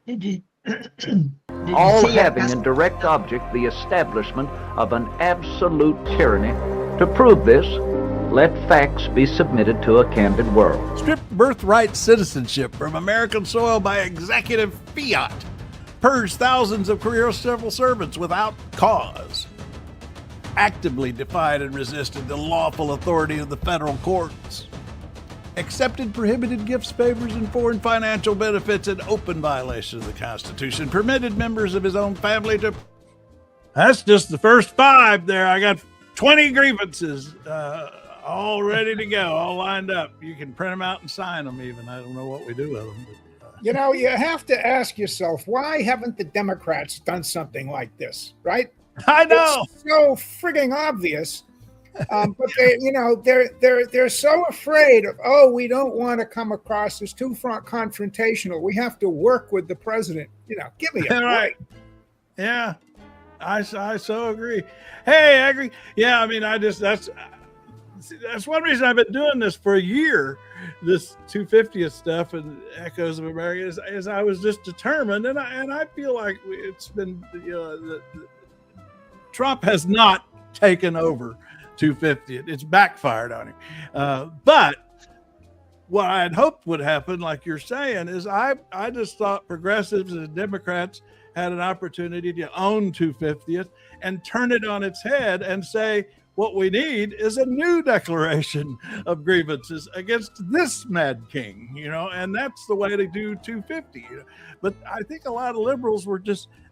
Did you, did you all see having in direct object the establishment of an absolute tyranny. To prove this, let facts be submitted to a candid world. Strip birthright citizenship from American soil by executive fiat. Purge thousands of career civil servants without cause. Actively defied and resisted the lawful authority of the federal courts. Accepted prohibited gifts, favors, and foreign financial benefits in open violation of the Constitution. Permitted members of his own family to... That's just the first 5 there. I got 20 grievances all ready to go, all lined up. You can print them out and sign them even. I don't know what we do with them. But, You know, you have to ask yourself, why haven't the Democrats done something like this, right? I know. It's so frigging obvious. But they're so afraid of, oh, we don't want to come across as too confrontational. We have to work with the president. Give me a break. Right. Yeah, I so agree. Hey, I agree. Yeah, I mean, that's one reason I've been doing this for a year. This 250th stuff and Echoes of America is I was just determined, and I feel like it's been Trump has not taken over 250. It's backfired on him. But what I had hoped would happen, like you're saying, is I just thought progressives and Democrats had an opportunity to own 250th and turn it on its head and say, what we need is a new declaration of grievances against this mad king, and that's the way to do 250. But I think a lot of liberals were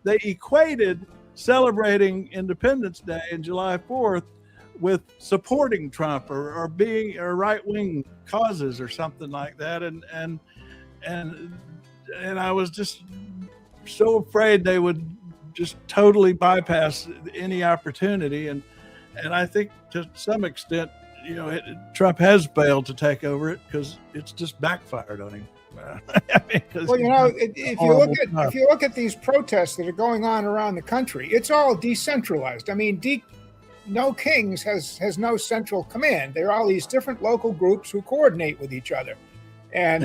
they equated celebrating Independence Day and July 4th with supporting Trump or being right-wing causes or something like that. And I was just so afraid they would just totally bypass any opportunity. And I think to some extent, Trump has failed to take over it because it's just backfired on him. Well, if you look at these protests that are going on around the country, it's all decentralized. I mean, no Kings has no central command. There are all these different local groups who coordinate with each other, and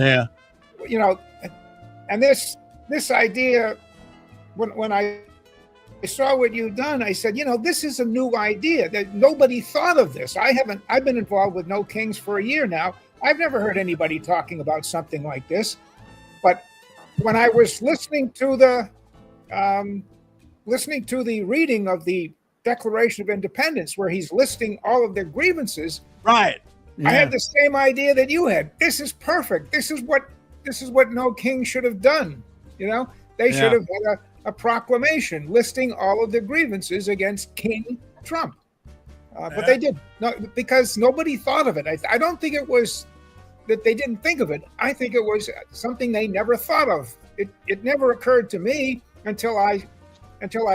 and this idea, when I saw what you've done, I said, this is a new idea that nobody thought of this. I've been involved with No Kings for a year now. I've never heard anybody talking about something like this. But when I was listening to the reading of the Declaration of Independence, where he's listing all of their grievances, right? Yeah. I had the same idea that you had. This is perfect. This is what No King should have done. They should have had a proclamation listing all of the grievances against King Trump. But they did not, because nobody thought of it. I don't think it was that they didn't think of it. I think it was something they never thought of. It never occurred to me until I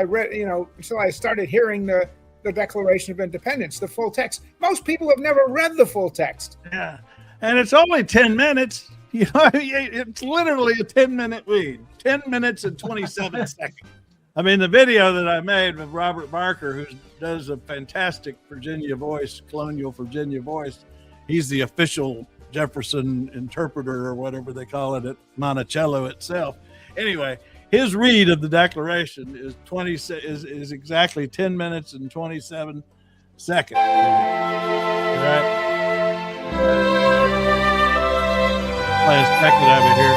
read, until I started hearing the Declaration of Independence, the full text. Most people have never read the full text. Yeah, and it's only 10 minutes. It's literally a 10-minute read. 10 minutes and 27 seconds. I mean, the video that I made with Robert Barker, who does a fantastic Virginia voice, colonial Virginia voice. He's the official Jefferson interpreter or whatever they call it at Monticello itself. Anyway, his read of the Declaration is exactly 10 minutes and 27 seconds. All right. Play a second of it here.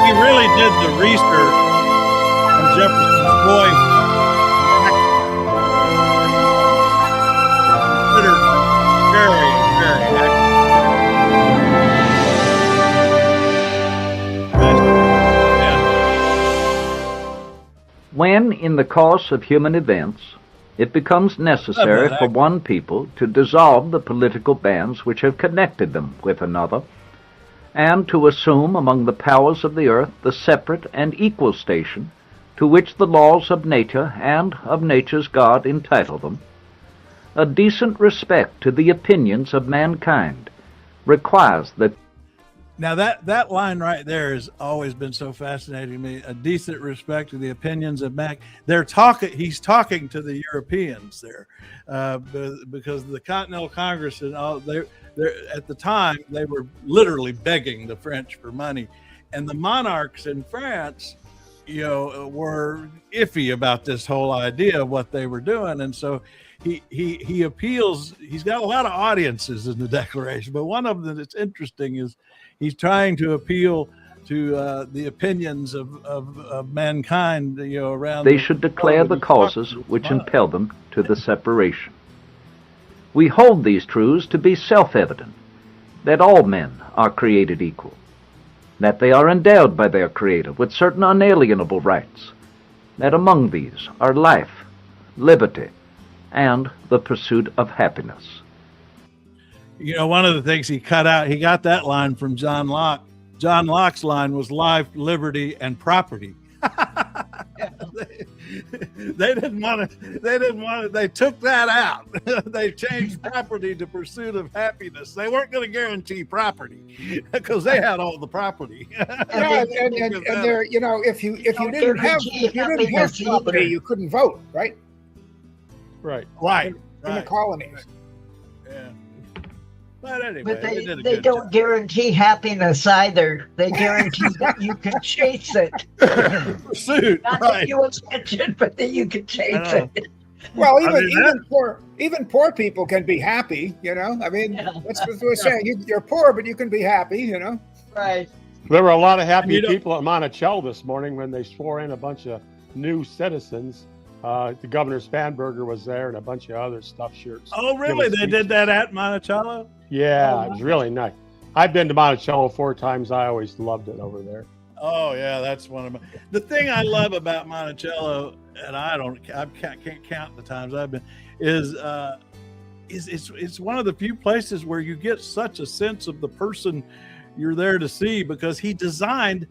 He really did the research on Jefferson's voice. Very, very When, in the course of human events, it becomes necessary for one people to dissolve the political bands which have connected them with another, and to assume among the powers of the earth the separate and equal station to which the laws of nature and of nature's God entitle them, a decent respect to the opinions of mankind requires that Now that line right there has always been so fascinating to me. A decent respect to the opinions of Mac. He's talking to the Europeans there, because the Continental Congress and all they're at the time they were literally begging the French for money, and the monarchs in France, were iffy about this whole idea of what they were doing, and so he appeals. He's got a lot of audiences in the Declaration, but one of them that's interesting is he's trying to appeal to the opinions of mankind, around. They should declare the causes which impel them to the separation. We hold these truths to be self-evident, that all men are created equal, that they are endowed by their Creator with certain unalienable rights, that among these are life, liberty, and the pursuit of happiness. One of the things he cut out, he got that line from John Locke. John Locke's line was life, liberty, and property. They didn't want to, they took that out. They changed property to pursuit of happiness. They weren't going to guarantee property because they had all the property. And there, if you didn't have property, you couldn't vote, right? Right. In the colonies. Yeah. But anyway, but they don't guarantee happiness either. They guarantee that you can chase it. Pursuit, Not right. that you will catch it, but that you can chase it. Well, even poor people can be happy, I mean, that's what we're saying. You're poor, but you can be happy, Right. There were a lot of happy people at Monticello this morning when they swore in a bunch of new citizens. The Governor Spanberger was there and a bunch of other stuffed shirts. Oh, really? They did that at Monticello? Yeah, it was really nice. I've been to Monticello 4 times. I always loved it over there. Oh yeah, that's one of the thing I love about Monticello, and I can't count the times I've been, is it's one of the few places where you get such a sense of the person you're there to see, because he designed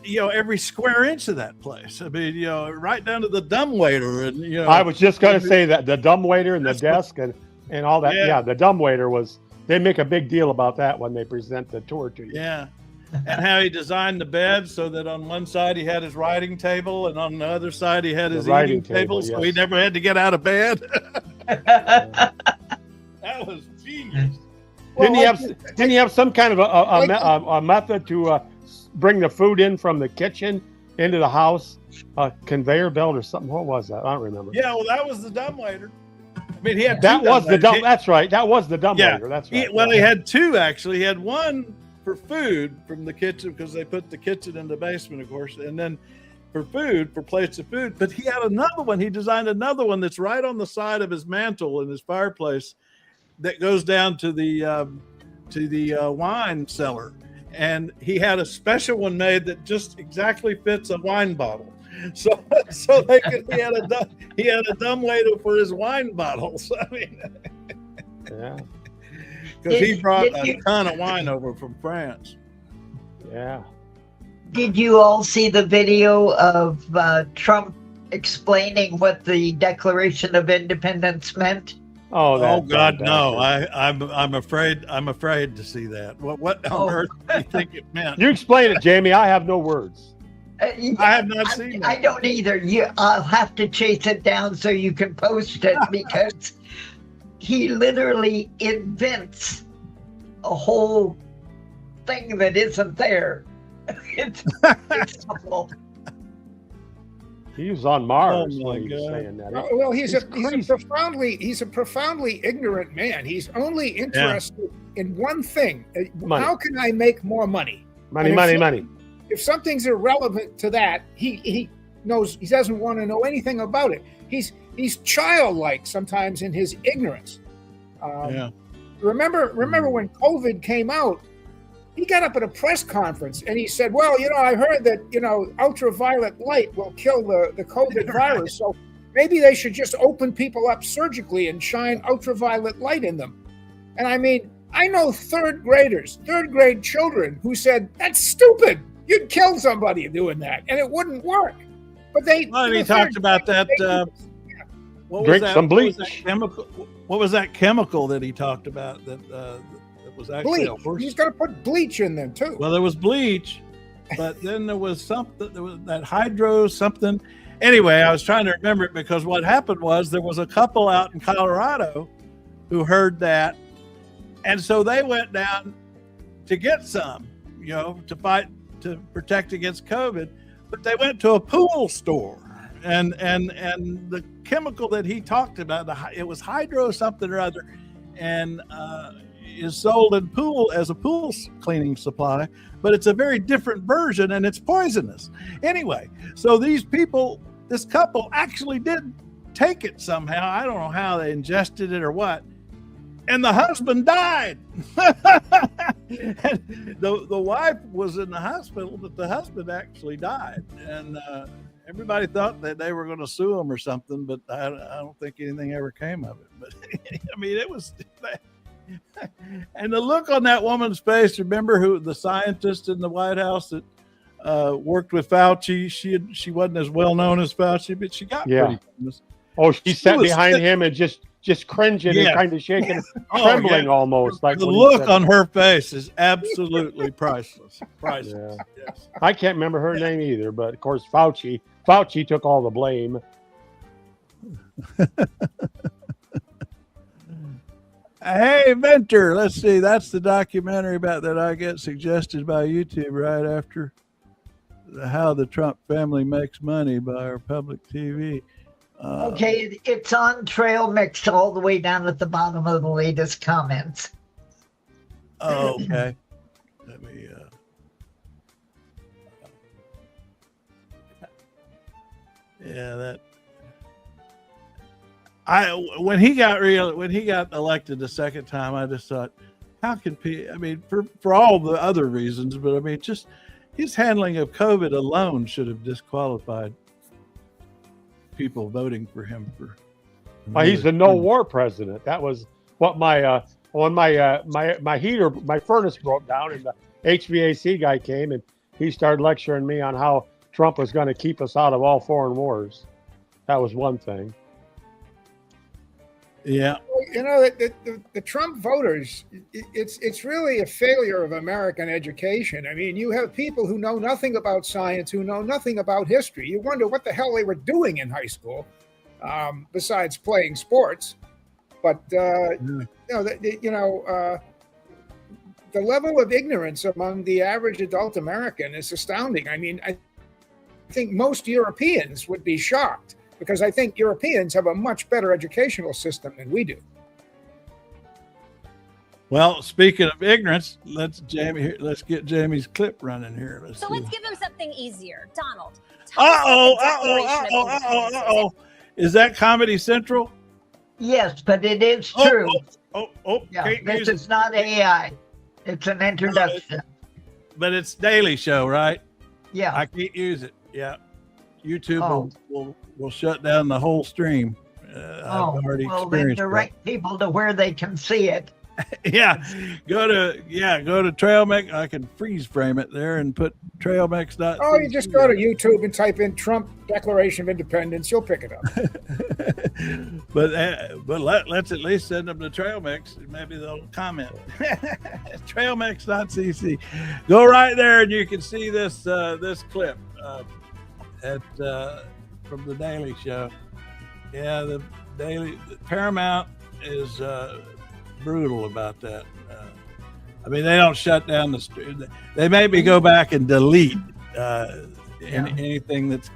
every square inch of that place. I mean, right down to the dumbwaiter, and I was just going to say that the dumbwaiter and the desk and all that. Yeah, the dumbwaiter was. They make a big deal about that when they present the tour to you. Yeah, and how he designed the bed so that on one side he had his writing table, and on the other side he had his eating table, so he never had to get out of bed. That was genius. Didn't he have some kind of a method to bring the food in from the kitchen into the house, a conveyor belt or something? What was that? I don't remember. Yeah, well, that was the dumbwaiter. I mean, he had That's right. That was the dumbwaiter. Yeah. That's right. He had two actually. He had one for food from the kitchen, because they put the kitchen in the basement, of course, and then for food, for plates of food. But he had another one. He designed another one that's right on the side of his mantle in his fireplace, that goes down to the wine cellar. And he had a special one made that just exactly fits a wine bottle. So he had a dumbwaiter for his wine bottles. I mean, yeah, because he brought a ton of wine over from France. Yeah. Did you all see the video of Trump explaining what the Declaration of Independence meant? Oh God, no! I'm afraid to see that. What on earth do you think it meant? You explain it, Jamie. I have no words. I have not seen that. I don't either. I'll have to chase it down so you can post it, because he literally invents a whole thing that isn't there. It's awful. He was on Mars Oh, when he was saying that. Well, he's a profoundly ignorant man. He's only interested in one thing: Money. How can I make more money? Money. If something's irrelevant to that, he knows he doesn't want to know anything about it. He's childlike sometimes in his ignorance. Remember when COVID came out, he got up at a press conference and he said, well, I heard that, ultraviolet light will kill the COVID virus. So maybe they should just open people up surgically and shine ultraviolet light in them. And I mean, I know third grade children who said, that's stupid. You'd kill somebody doing that, and it wouldn't work. But he talked about that. What Drink was that? some bleach. What was that chemical that he talked about that was actually a Bleach. horse. He's got to put bleach in there too. Well, there was bleach, but then there was something. There was that hydro something. Anyway, I was trying to remember it because what happened was there was a couple out in Colorado who heard that, and so they went down to get some, to fight to protect against COVID. But they went to a pool store, and the chemical that he talked about, it was hydro something or other, and is sold in as a pool cleaning supply, but it's a very different version and it's poisonous. Anyway, so this couple actually did take it somehow. I don't know how they ingested it or what. And the husband died. And the wife was in the hospital, but the husband actually died. And everybody thought that they were going to sue him or something, but I don't think anything ever came of it. But I mean, it was. And the look on that woman's face. Remember who the scientist in the White House that worked with Fauci? She wasn't as well known as Fauci, but she got pretty famous. Oh, she sat behind him and just cringing and kind of shaking, trembling almost. Like the look on her face is absolutely priceless. Priceless. Yeah. Yes. I can't remember her name either, but of course Fauci took all the blame. Hey, Mentor, let's see. That's the documentary about that I get suggested by YouTube right after how the Trump family makes money by our public TV. Okay, it's on TrailMix all the way down at the bottom of the latest comments. Oh, okay. Let me. Yeah, that. When he got elected the second time, I just thought, how can people? I mean, for all the other reasons, but I mean, just his handling of COVID alone should have disqualified people voting for him for. Well, he's the no war president. That was what my furnace broke down, and the HVAC guy came and he started lecturing me on how Trump was going to keep us out of all foreign wars. That was one thing. Yeah. The Trump voters, it's really a failure of American education. I mean, you have people who know nothing about science, who know nothing about history. You wonder what the hell they were doing in high school, besides playing sports. But the level of ignorance among the average adult American is astounding. I mean, I think most Europeans would be shocked, because I think Europeans have a much better educational system than we do. Well, speaking of ignorance, let's get Jamie's clip running here. Let's give him something easier. Donald. Uh-oh. Is that Comedy Central? Yes, but it is true. Yeah, this is not AI. It's an introduction. But it's Daily Show, right? Yeah. I can't use it. Yeah. YouTube will shut down the whole stream. I've already experienced direct people to where they can see it. Yeah, go to TrailMix. I can freeze frame it there and put TrailMix. Oh, you just go to YouTube and type in Trump Declaration of Independence. You'll pick it up. but let's at least send them to TrailMix. Maybe they'll comment. TrailMix.cc. Go right there and you can see this clip from the Daily Show. Yeah, the Paramount is brutal about that. I mean, they don't shut down the stream. They maybe go back and delete anything that's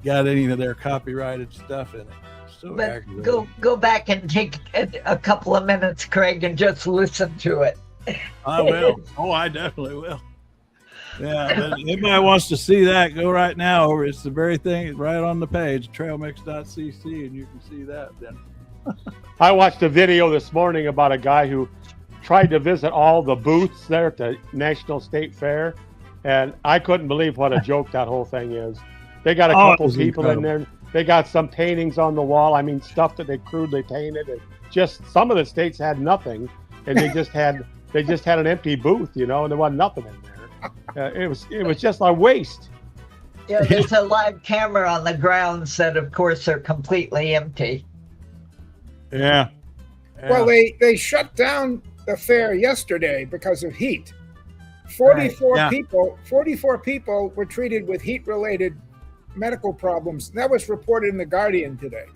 got any of their copyrighted stuff in it. So but go back and take a couple of minutes, Craig, and just listen to it. I will. Oh, I definitely will. Yeah, but if anybody wants to see that, go right now over. It's the very thing right on the page, trailmix.cc, and you can see that then. I watched a video this morning about a guy who tried to visit all the booths there at the National State Fair, and I couldn't believe what a joke that whole thing is. They got a couple people in there. They got some paintings on the wall. I mean, stuff that they crudely painted, and just some of the states had nothing, and they just had an empty booth, and there wasn't nothing in there. It was just a waste. Yeah, there's a live camera on the grounds that, of course, are completely empty. Yeah. Well, they shut down the fair yesterday because of heat. 44 yeah. people were treated with heat-related medical problems. That was reported in The Guardian today.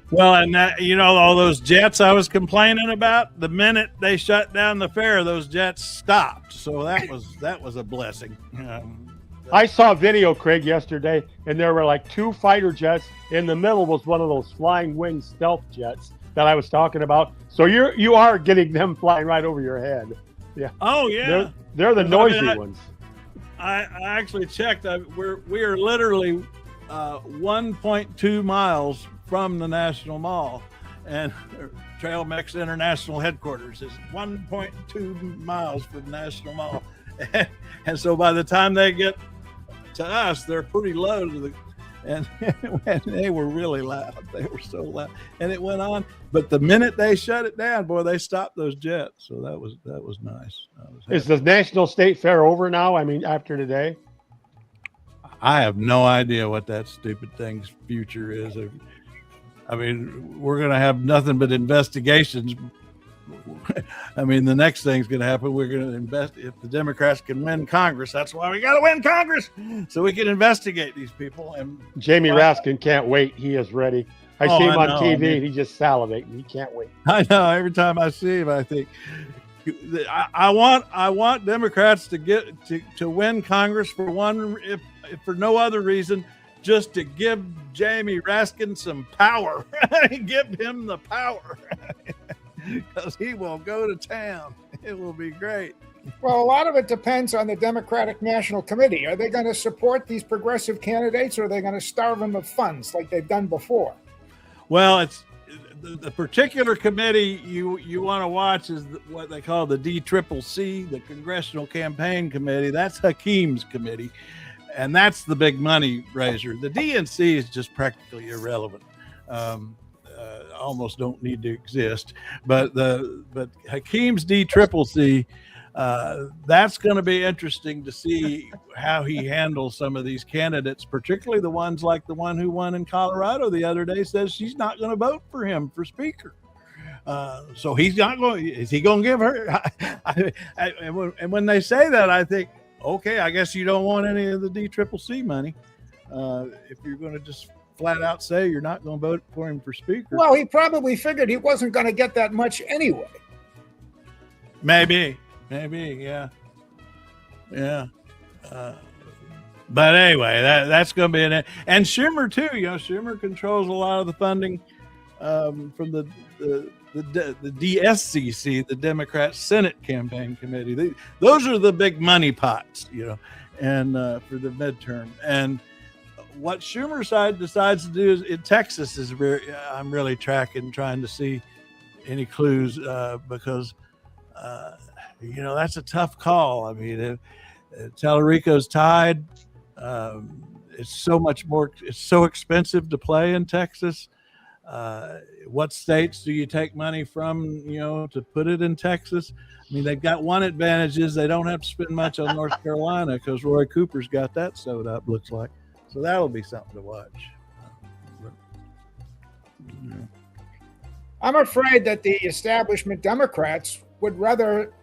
Well, and that, all those jets I was complaining about, the minute they shut down the fair, those jets stopped. So that was a blessing. I saw a video, Craig, yesterday, and there were like 2 fighter jets. In the middle was one of those flying wing stealth jets that I was talking about. So you are getting them flying right over your head. Yeah. Oh yeah. They're the noisy ones. I actually checked. We are literally 1.2 miles from the National Mall, and TrailMix International headquarters is 1.2 miles from the National Mall, and so by the time they get to us, they're pretty low to the. And they were really loud. They were so loud, and it went on. But the minute they shut it down, boy, they stopped those jets. So that was nice. Is the National State Fair over now? I mean, after today? I have no idea what that stupid thing's future is. I mean, we're going to have nothing but investigations. I mean, the next thing's going to happen. We're going to invest. If the Democrats can win Congress, that's why we got to win Congress, so we can investigate these people. And Jamie Raskin can't wait. He is ready. I see him on TV. And he just salivating. He can't wait. I know. Every time I see him, I think I want Democrats to get to win Congress for one, if for no other reason, just to give Jamie Raskin some power. Give him the power. Because he will go to town. It will be great. Well, a lot of it depends on the Democratic National Committee. Are they going to support these progressive candidates, or are they going to starve them of funds like they've done before? Well, it's the particular committee you want to watch is what they call the DWWII, the Congressional Campaign Committee. That's Hakeem's committee, and that's the big money raiser. The DNC is just practically irrelevant. Almost don't need to exist, but Hakeem's DWWII, that's going to be interesting to see how he handles some of these candidates, particularly the ones like the one who won in Colorado the other day says she's not going to vote for him for speaker. So he's not going. Is he going to give her? And when they say that, I think, okay, I guess you don't want any of the DWWII money if you're going to just flat out say you're not going to vote for him for speaker. Well, he probably figured he wasn't going to get that much anyway. Maybe, yeah. But anyway, that's going to be and Schumer too. Schumer controls a lot of the funding from the DSCC, the Democrat Senate Campaign Committee. Those are the big money pots, and for the midterm. And what Schumer's side decides to do is in Texas is I'm really trying to see any clues because that's a tough call. I mean, Tallarico's tied. It's so much more. It's so expensive to play in Texas. What states do you take money from? To put it in Texas. I mean, they've got one advantage is they don't have to spend much on North Carolina because Roy Cooper's got that sewed up. Looks like. So that'll be something to watch. I'm afraid that the establishment Democrats would rather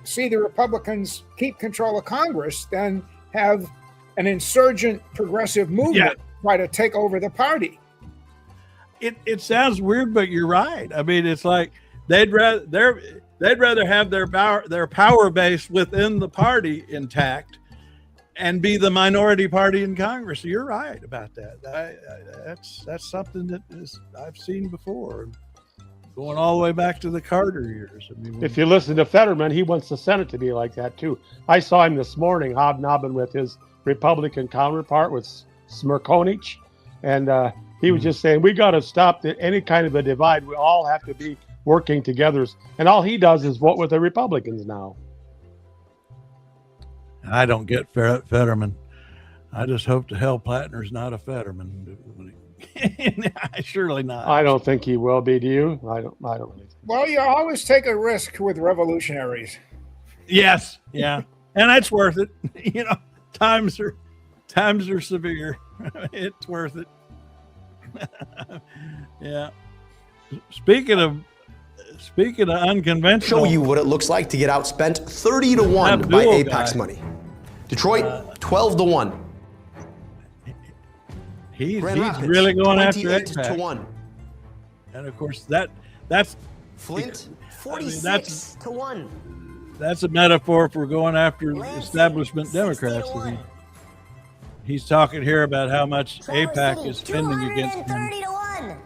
see the Republicans keep control of Congress than have an insurgent progressive movement try to take over the party. It sounds weird, but you're right. I mean, it's like they'd rather have their power base within the party intact and be the minority party in Congress. You're right about that. That's something that I've seen before, going all the way back to the Carter years. I mean, if you listen to Fetterman, he wants the Senate to be like that too. I saw him this morning hobnobbing with his Republican counterpart with Smirkonich, and he was just saying we got to stop any kind of a divide. We all have to be working together, and all he does is vote with the Republicans now. I don't get Fetterman. I just hope to hell Plattner's not a Fetterman. Surely not. I don't think he will be. Do you? I don't really think. Well, you always take a risk with revolutionaries. Yes, yeah, and that's worth it. Times are severe. It's worth it. Yeah. Speaking speaking of unconventional, show you what it looks like to get outspent 30-1 by Abdul AIPAC's guy. money. Detroit, 12-1. he's Grand Rapids, really going after 28-1. and of course that's Flint, I mean, 46-1. that's a metaphor for going after establishment Democrats. He's talking here about how much AIPAC is spending against him. 230-1.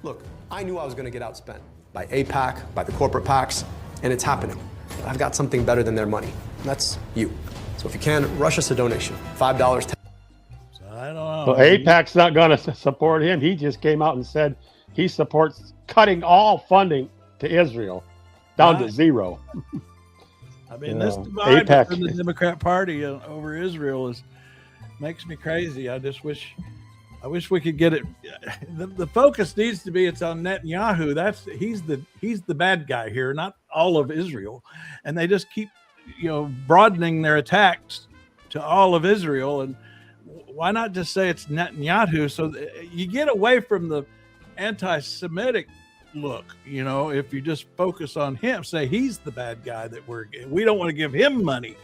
Look, I knew I was going to get outspent by AIPAC, by the corporate PACs, and it's happening. But I've got something better than their money. And that's you. So if you can, rush us a donation. $5, $10. So I don't know. Well, AIPAC's not going to support him. He just came out and said he supports cutting all funding to Israel down to zero. I mean, this divide AIPAC. in the Democrat Party over Israel makes me crazy. I wish we could get it. The focus needs to be it's on Netanyahu. He's the bad guy here, not all of Israel. And they just keep, broadening their attacks to all of Israel. And why not just say it's Netanyahu? So you get away from the anti-Semitic look. If you just focus on him, say he's the bad guy that we don't want to give him money.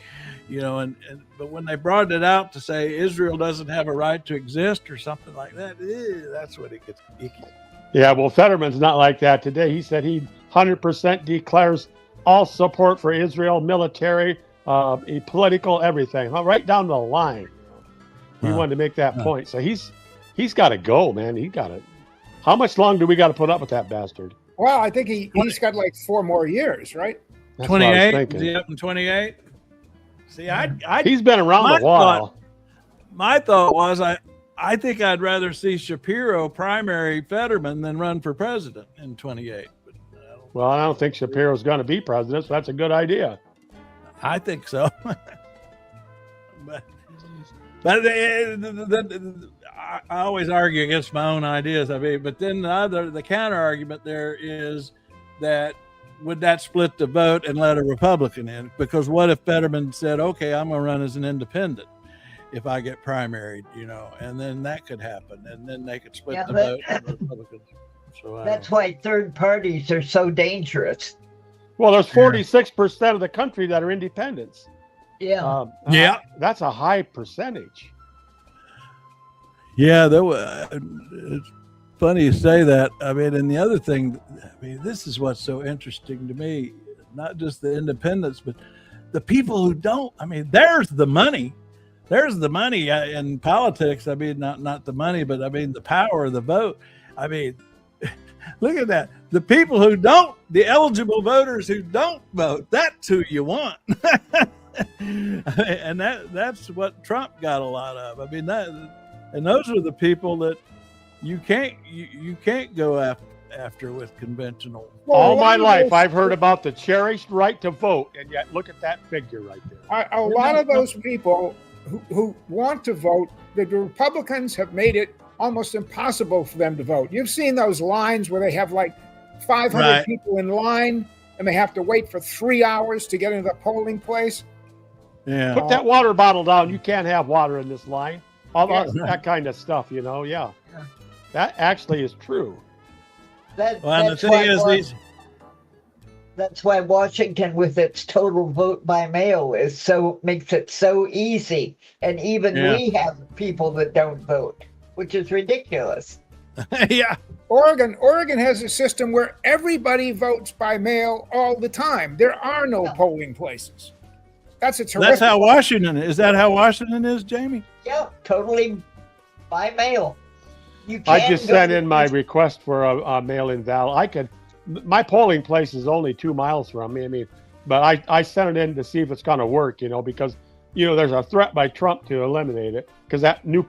But when they brought it out to say Israel doesn't have a right to exist or something like that, that's when it gets icky. Yeah, well, Fetterman's not like that today. He said he 100% declares all support for Israel, military, political, everything, right down the line. He wanted to make that point. So he's got to go, man. He got it. How much longer do we got to put up with that bastard? Well, I think he's got like 4 more years, right? That's what I was 28? thinking. Is he up in 28? See, He's been around a while. My thought was I think I'd rather see Shapiro primary Fetterman than run for president in 28. Well, I don't think Shapiro's going to be president, so that's a good idea. I think so. but I always argue against my own ideas. But then the counter argument there is that would that split the vote and let a Republican in? Because what if Fetterman said, okay, I'm going to run as an independent if I get primaried, and then that could happen. And then they could split the vote and Republicans. So that's why third parties are so dangerous. Well, there's 46% of the country that are independents. Yeah. That's a high percentage. Yeah, it's funny you say that. And the other thing, this is what's so interesting to me, not just the independents, but the people who don't. There's the money. There's the money in politics. Not the money, but the power of the vote. Look at that. The people who don't, the eligible voters who don't vote, that's who you want. And that's what Trump got a lot of. And those are the people that you can't go after with conventional. All my life, I've heard about the cherished right to vote, and yet look at that figure right there. A lot of those people who want to vote, the Republicans have made it almost impossible for them to vote. You've seen those lines where they have like 500 people in line, and they have to wait for 3 hours to get into the polling place. Yeah. Put that water bottle down. You can't have water in this line. All that kind of stuff, Yeah. That actually is true. That's why Washington, with its total vote by mail, makes it so easy. And even we have people that don't vote, which is ridiculous. Yeah. Oregon has a system where everybody votes by mail all the time. There are no polling places. That's how Washington is. Is that how Washington is, Jamie? Yeah, totally by mail. I just sent in my request for a mail-in ballot. My polling place is only 2 miles from me. But I sent it in to see if it's going to work, because, there's a threat by Trump to eliminate it because that new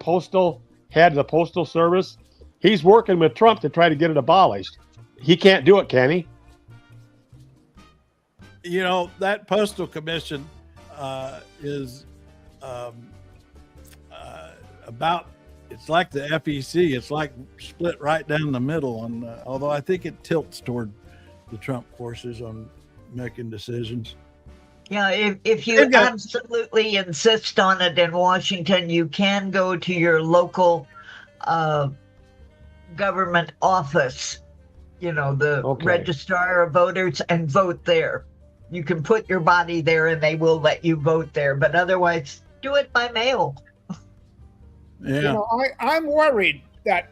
head of the postal service, he's working with Trump to try to get it abolished. He can't do it, can he? That postal commission is about. It's like the FEC. It's like split right down the middle. And although I think it tilts toward the Trump forces on making decisions. Yeah, if you absolutely insist on it in Washington, you can go to your local government office the registrar of voters and vote there. You can put your body there and they will let you vote there, but otherwise do it by mail. Yeah. I'm worried that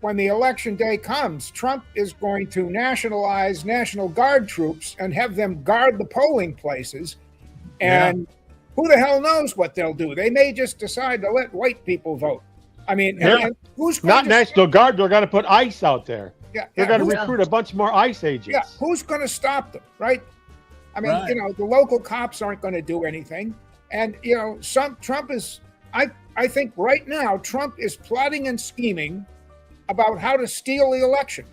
when the election day comes, Trump is going to nationalize National Guard troops and have them guard the polling places. And who the hell knows what they'll do? They may just decide to let white people vote. I mean, and who's not National Guard? They're going to put ICE out there. Yeah, they're going to recruit a bunch more ICE agents. Yeah, who's going to stop them, right? I mean, the local cops aren't going to do anything. And, Trump is, I think right now, Trump is plotting and scheming about how to steal the election.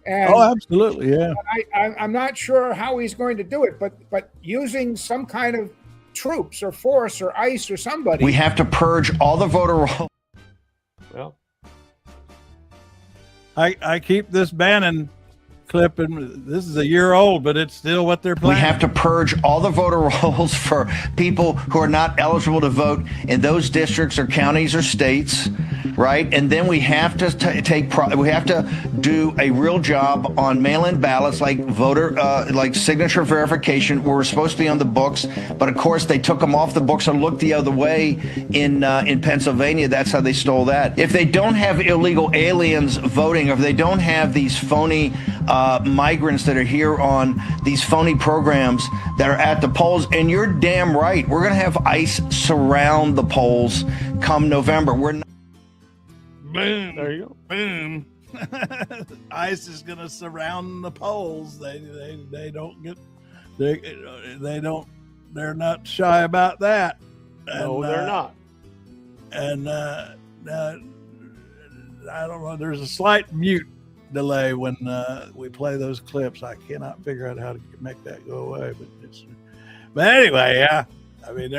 And absolutely, yeah. I'm not sure how he's going to do it, but using some kind of troops or force or ICE or somebody. We have to purge all the voter rolls. Well, I keep this Bannon clip, and this is a year old, but it's still what they're planning. We have to purge all the voter rolls for people who are not eligible to vote in those districts or counties or states, right? And then we have to we have to do a real job on mail-in ballots, like like signature verification, where we're supposed to be on the books, but of course they took them off the books and looked the other way in Pennsylvania. That's how they stole that. If they don't have illegal aliens voting, or if they don't have these phony migrants that are here on these phony programs that are at the polls, and you're damn right, we're going to have ICE surround the polls come November. We're not. Boom. There you go. Boom. ICE is going to surround the polls. They don't get they're not shy about that. No, they're not. And I don't know. There's a slight mute delay when we play those clips. I cannot figure out how to make that go away, but anyway, yeah. I mean,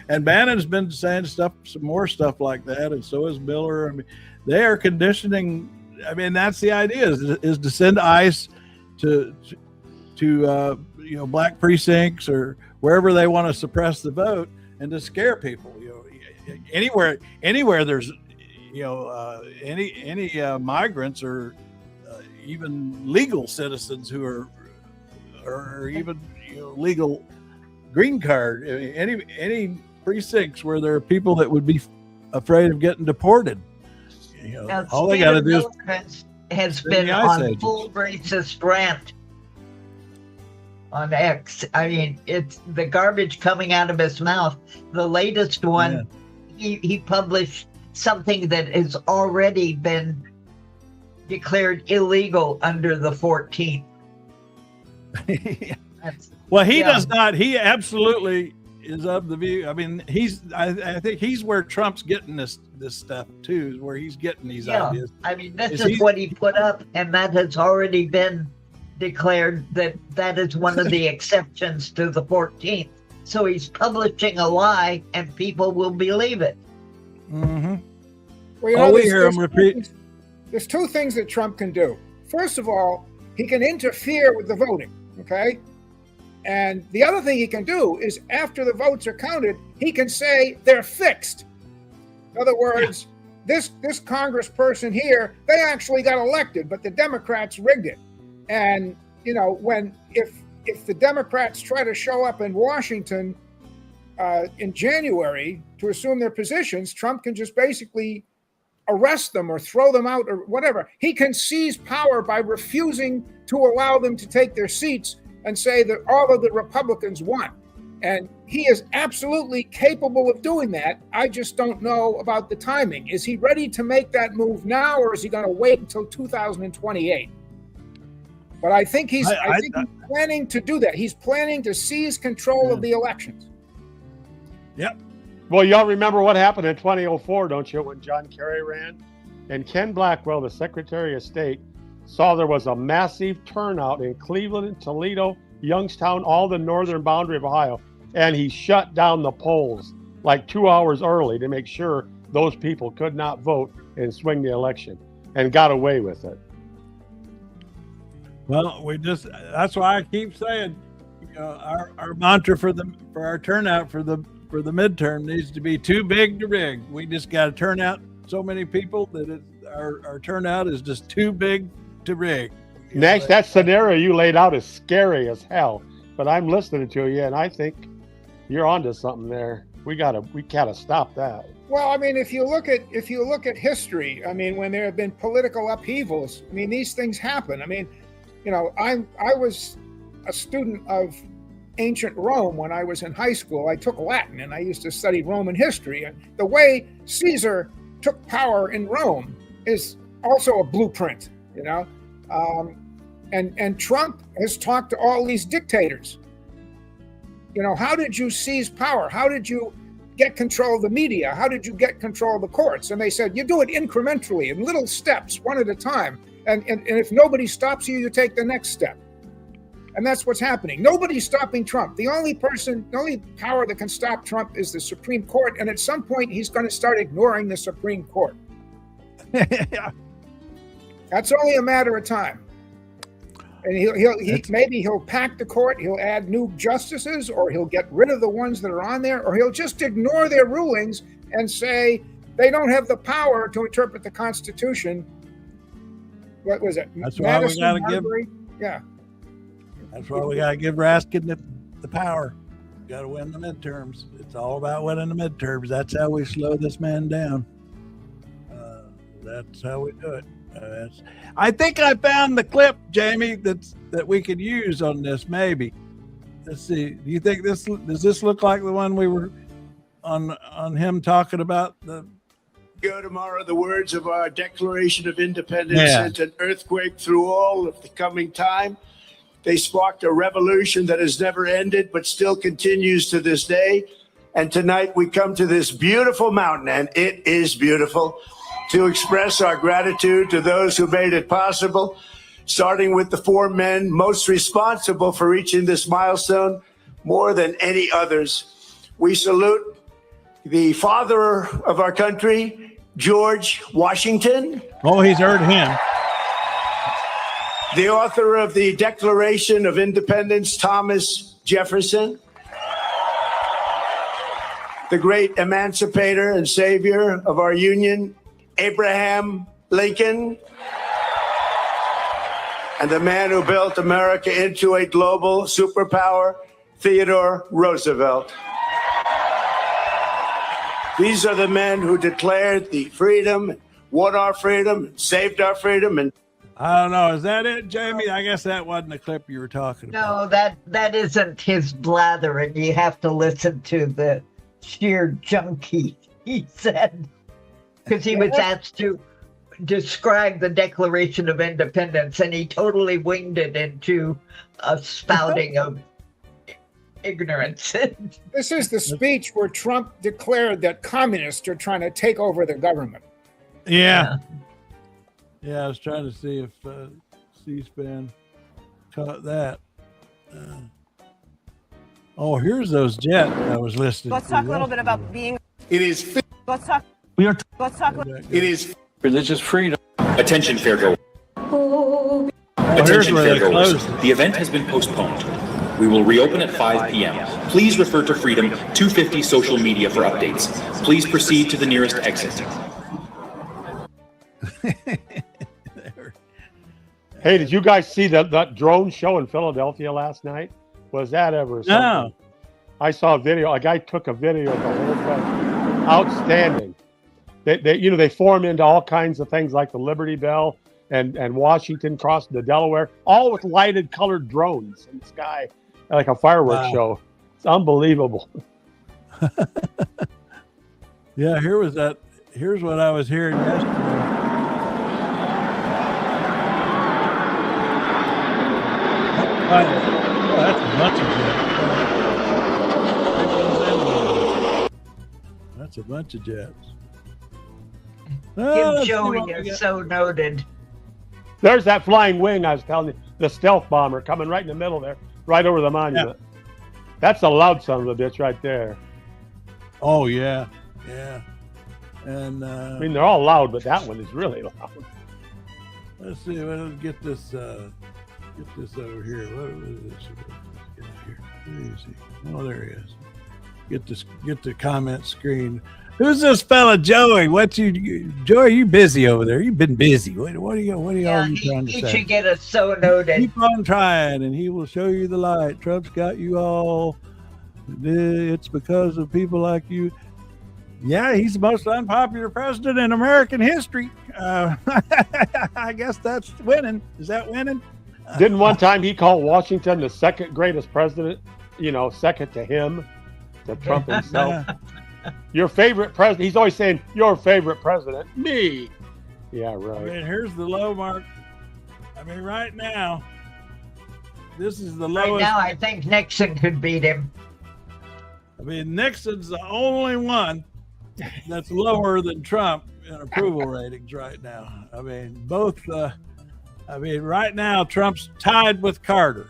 and Bannon's been saying some more stuff like that, and so is Miller. I mean, they are conditioning. I mean, that's the idea: is to send ICE to black precincts or wherever they want to suppress the vote, and to scare people. Anywhere there's any migrants or even legal citizens who are even legal green card, any precincts where there are people that would be afraid of getting deported. All they got to do has been on full racist rant on X. I mean, it's the garbage coming out of his mouth. The latest one, he published something that has already been declared illegal under the 14th. Well, he does not. He absolutely is of the view. I mean, I think he's where Trump's getting this stuff too, where he's getting these ideas. I mean, this is what he put up, and that has already been declared that is one of the exceptions to the 14th. So he's publishing a lie, and people will believe it. Mm-hmm. Well, we hear him repeat. There's two things that Trump can do. First of all, he can interfere with the voting, okay? And the other thing he can do is, after the votes are counted, he can say they're fixed. In other words, this congressperson here, they actually got elected, but the Democrats rigged it. And, if the Democrats try to show up in Washington in January to assume their positions, Trump can just basically arrest them or throw them out or whatever. He can seize power by refusing to allow them to take their seats and say that all of the Republicans won. And he is absolutely capable of doing that. I just don't know about the timing. Is he ready to make that move now, or is he going to wait until 2028? But I think he's planning to do that. He's planning to seize control of the elections. Yep. Well, y'all remember what happened in 2004, don't you, when John Kerry ran? And Ken Blackwell, the Secretary of State, saw there was a massive turnout in Cleveland, Toledo, Youngstown, all the northern boundary of Ohio. And he shut down the polls like 2 hours early to make sure those people could not vote and swing the election, and got away with it. Well, that's why I keep saying, our mantra for our turnout for the midterm needs to be too big to rig. We just got to turn out so many people that our turnout is just too big to rig. Next, that scenario you laid out is scary as hell. But I'm listening to you, and I think you're onto something there. We gotta stop that. Well, I mean, if you look at history, I mean, when there have been political upheavals, I mean, these things happen. I mean, you know, I was a student of ancient Rome when I was in high school. I took Latin and I used to study Roman history. And the way Caesar took power in Rome is also a blueprint, you know. And Trump has talked to all these dictators. You know, how did you seize power? How did you get control of the media? How did you get control of the courts? And they said, you do it incrementally, in little steps, one at a time. And if nobody stops you, you take the next step. And that's what's happening. Nobody's stopping Trump. The only power that can stop Trump is the Supreme Court. And at some point, he's going to start ignoring the Supreme Court. Yeah. That's only a matter of time. And maybe he'll pack the court, he'll add new justices, or he'll get rid of the ones that are on there, or he'll just ignore their rulings and say they don't have the power to interpret the Constitution. What was it? That's why we got to give. Yeah. That's why we got to give Raskin the power. Got to win the midterms. It's all about winning the midterms. That's how we slow this man down. That's how we do it. I think I found the clip, Jamie, that we could use on this. Maybe. Let's see. Do you think does this look like the one we were on him talking about the? Go tomorrow. The words of our Declaration of Independence sent an earthquake through all of the coming time. They sparked a revolution that has never ended, but still continues to this day. And tonight we come to this beautiful mountain, and it is beautiful, to express our gratitude to those who made it possible, starting with the four men most responsible for reaching this milestone more than any others. We salute the father of our country, George Washington. Oh, he's heard him. The author of the Declaration of Independence, Thomas Jefferson. The great emancipator and savior of our union, Abraham Lincoln. And the man who built America into a global superpower, Theodore Roosevelt. These are the men who declared the freedom, won our freedom, saved our freedom. And I don't know. Is that it, Jamie? I guess that wasn't the clip you were talking about. No, that isn't his blathering. You have to listen to the sheer junkie he said, because he was asked to describe the Declaration of Independence, and he totally winged it into a spouting of ignorance. This is the speech where Trump declared that communists are trying to take over the government. Yeah. Yeah, I was trying to see if C-SPAN caught that. Oh, here's those jets I was listening to. Let's talk a little bit about being. it is Let's talk. Let's talk. it is religious freedom. Attention, fairgoers. Oh, Attention, where they fairgoers. closed. The event has been postponed. We will reopen at 5 p.m. Please refer to Freedom 250 social media for updates. Please proceed to the nearest exit. Hey, did you guys see that drone show in Philadelphia last night? Was that ever something? No. I saw a video. A guy took a video of the whole thing. Outstanding. They form into all kinds of things like the Liberty Bell and Washington crossing the Delaware, all with lighted colored drones in the sky, like a fireworks show. It's unbelievable. Yeah, here's what I was hearing yesterday. Oh, that's a bunch of jets. That's a bunch of jets. Kim Joey is so noted. There's that flying wing I was telling you, the stealth bomber coming right in the middle there, right over the monument. Yeah. That's a loud son of a bitch right there. Oh, yeah. Yeah. And I mean, they're all loud, but that one is really loud. Let's see. Let's get this over here. What is this? Let's get here. Where is he? Oh, there he is. Get the comment screen. Who's this fella, Joey? Joey? You busy over there? You've been busy. What are you trying to say? He should get us so noted. Keep on trying, and he will show you the light. Trump's got you all. It's because of people like you. Yeah, he's the most unpopular president in American history. I guess that's winning. Is that winning? Didn't one time he call Washington the second greatest president? Second to him, to Trump himself. Your favorite president. He's always saying, your favorite president. Me. Yeah, right. I mean, here's the low mark. I mean, right now, this is the lowest. Right now, I think Nixon could beat him. I mean, Nixon's the only one that's lower than Trump in approval ratings right now. I mean, right now, Trump's tied with Carter.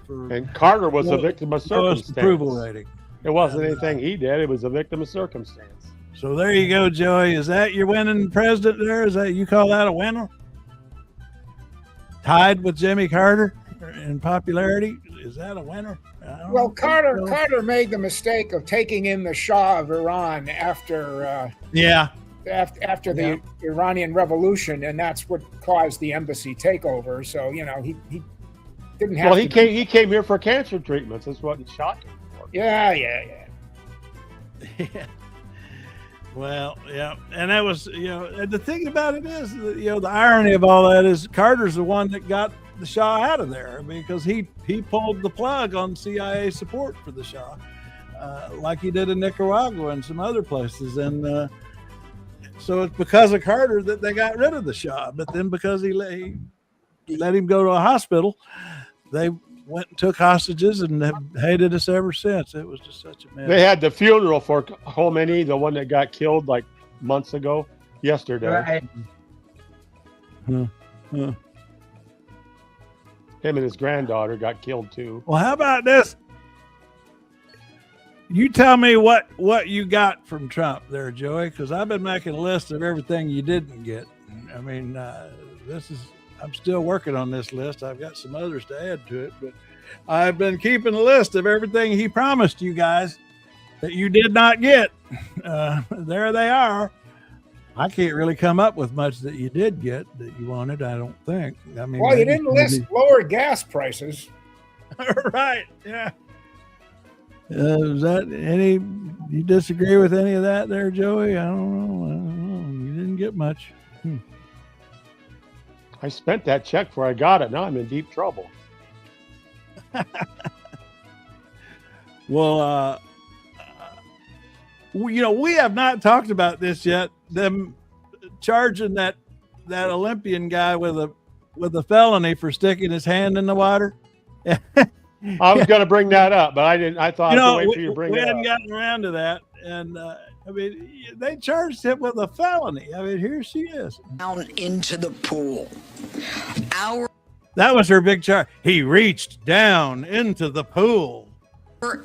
And Carter was a victim of circumstance. Approval rating. It wasn't anything he did. It was a victim of circumstance. So there you go, Joey. Is that your winning president there? Is that, you call that a winner? Tied with Jimmy Carter in popularity? Is that a winner? Well, Carter made the mistake of taking in the Shah of Iran after the Iranian Revolution, and that's what caused the embassy takeover. So he didn't have. Well, he came here for cancer treatments. That's what he shot him for. Yeah. Well, yeah, and that was and the thing about it is the irony of all that is Carter's the one that got the Shah out of there because he pulled the plug on CIA support for the Shah, like he did in Nicaragua and some other places, and so it's because of Carter that they got rid of the Shah. But then because he let him go to a hospital, they went and took hostages and have hated us ever since. It was just such a mess. They had the funeral for Khomeini, the one that got killed like months ago, yesterday. Right. Him and his granddaughter got killed too. Well, how about this? You tell me what you got from Trump there, Joey, because I've been making a list of everything you didn't get. I mean, I'm still working on this list. I've got some others to add to it, but I've been keeping a list of everything he promised you guys that you did not get. There they are. I can't really come up with much that you did get that you wanted, I don't think. I mean, well, you didn't list lower gas prices. Right, yeah. Is that you disagree with any of that there, Joey? I don't know. You didn't get much. I spent that check before I got it. Now I'm in deep trouble. Well, we have not talked about this yet. Them charging that Olympian guy with a felony for sticking his hand in the water. I was going to bring that up, but I didn't. I thought I'd wait for you to bring it up. We hadn't gotten around to that, and I mean, they charged him with a felony. I mean, here she is. Down into the pool. That was her big charge. He reached down into the pool.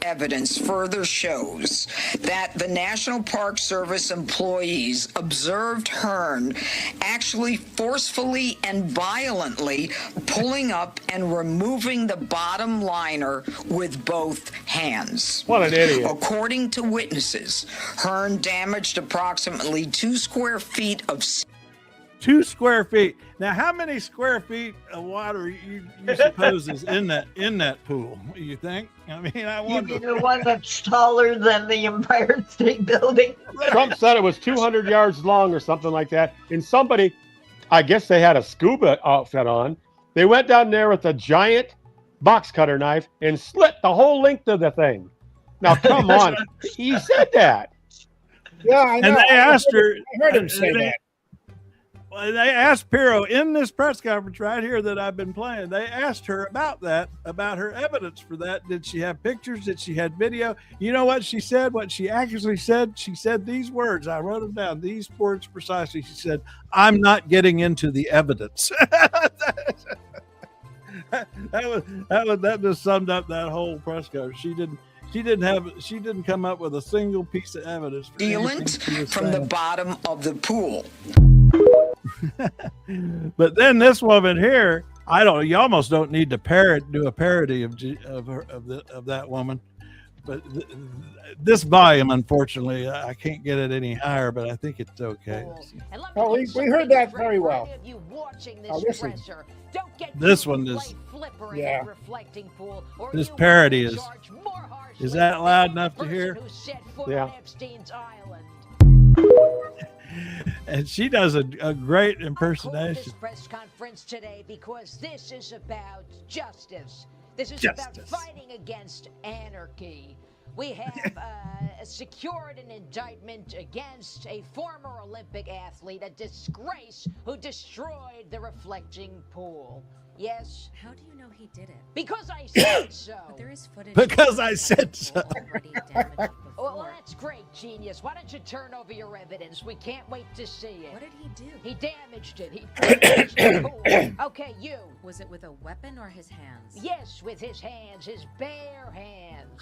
Evidence further shows that the National Park Service employees observed Hearn actually forcefully and violently pulling up and removing the bottom liner with both hands. What an idiot. According to witnesses, Hearn damaged approximately 2 square feet of 2 square feet. Now, how many square feet of water you suppose is in that pool? You think? I mean, I wonder. You mean the one that's taller than the Empire State Building? Trump said it was 200 yards long or something like that. And somebody, I guess they had a scuba outfit on. They went down there with a giant box cutter knife and slit the whole length of the thing. Now, come on. He said that. Yeah, I know. And they asked her. I heard him say that. They asked Pirro in this press conference right here that I've been playing. They asked her about that, about her evidence for that. Did she have pictures? Did she have video? You know what she said? What she actually said? She said these words. I wrote them down. These words precisely. She said, "I'm not getting into the evidence." that just summed up that whole press conference. She didn't come up with a single piece of evidence. sealant from the bottom of the pool. But then this woman here, you almost don't need to do a parody of that woman, But this volume, unfortunately, I can't get it any higher, but I think it's okay. Oh, we heard that very well. Oh, this one is, yeah. This parody is that loud enough to hear? Yeah. And she does a great impersonation. This press conference today because this is about justice. This is Justice. about fighting against anarchy. We have secured an indictment against a former Olympic athlete, a disgrace who destroyed the reflecting pool. Yes? How do you know he did it? Because I said so. But there is footage. Because I said so. Well, that's great, genius. Why don't you turn over your evidence? We can't wait to see it. What did he do? He damaged it. He damaged the pool. Okay, you. Was it with a weapon or his hands? Yes, with his hands, his bare hands.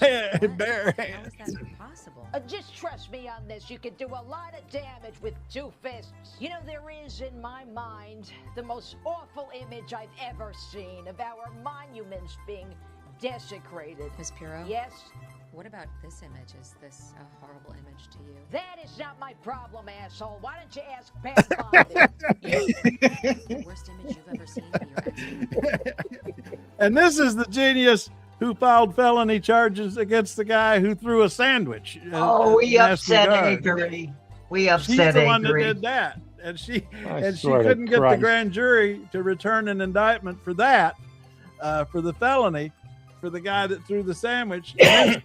Bare How hands. is that possible? Just trust me on this. You can do a lot of damage with 2 fists. You know, there is in my mind the most awful image I've ever seen of our monuments being desecrated. Ms. Pirro? Yes? What about this image? Is this a horrible image to you? That is not my problem, asshole. Why don't you ask Pat Bonding? The worst image you've ever seen of your ex. And this is the genius who filed felony charges against the guy who threw a sandwich. We upset Avery. We upset She's the one that Avery. did that. And she I she swear to couldn't get the Christ. grand jury to return an indictment for that, for the felony, for the guy that threw the sandwich. And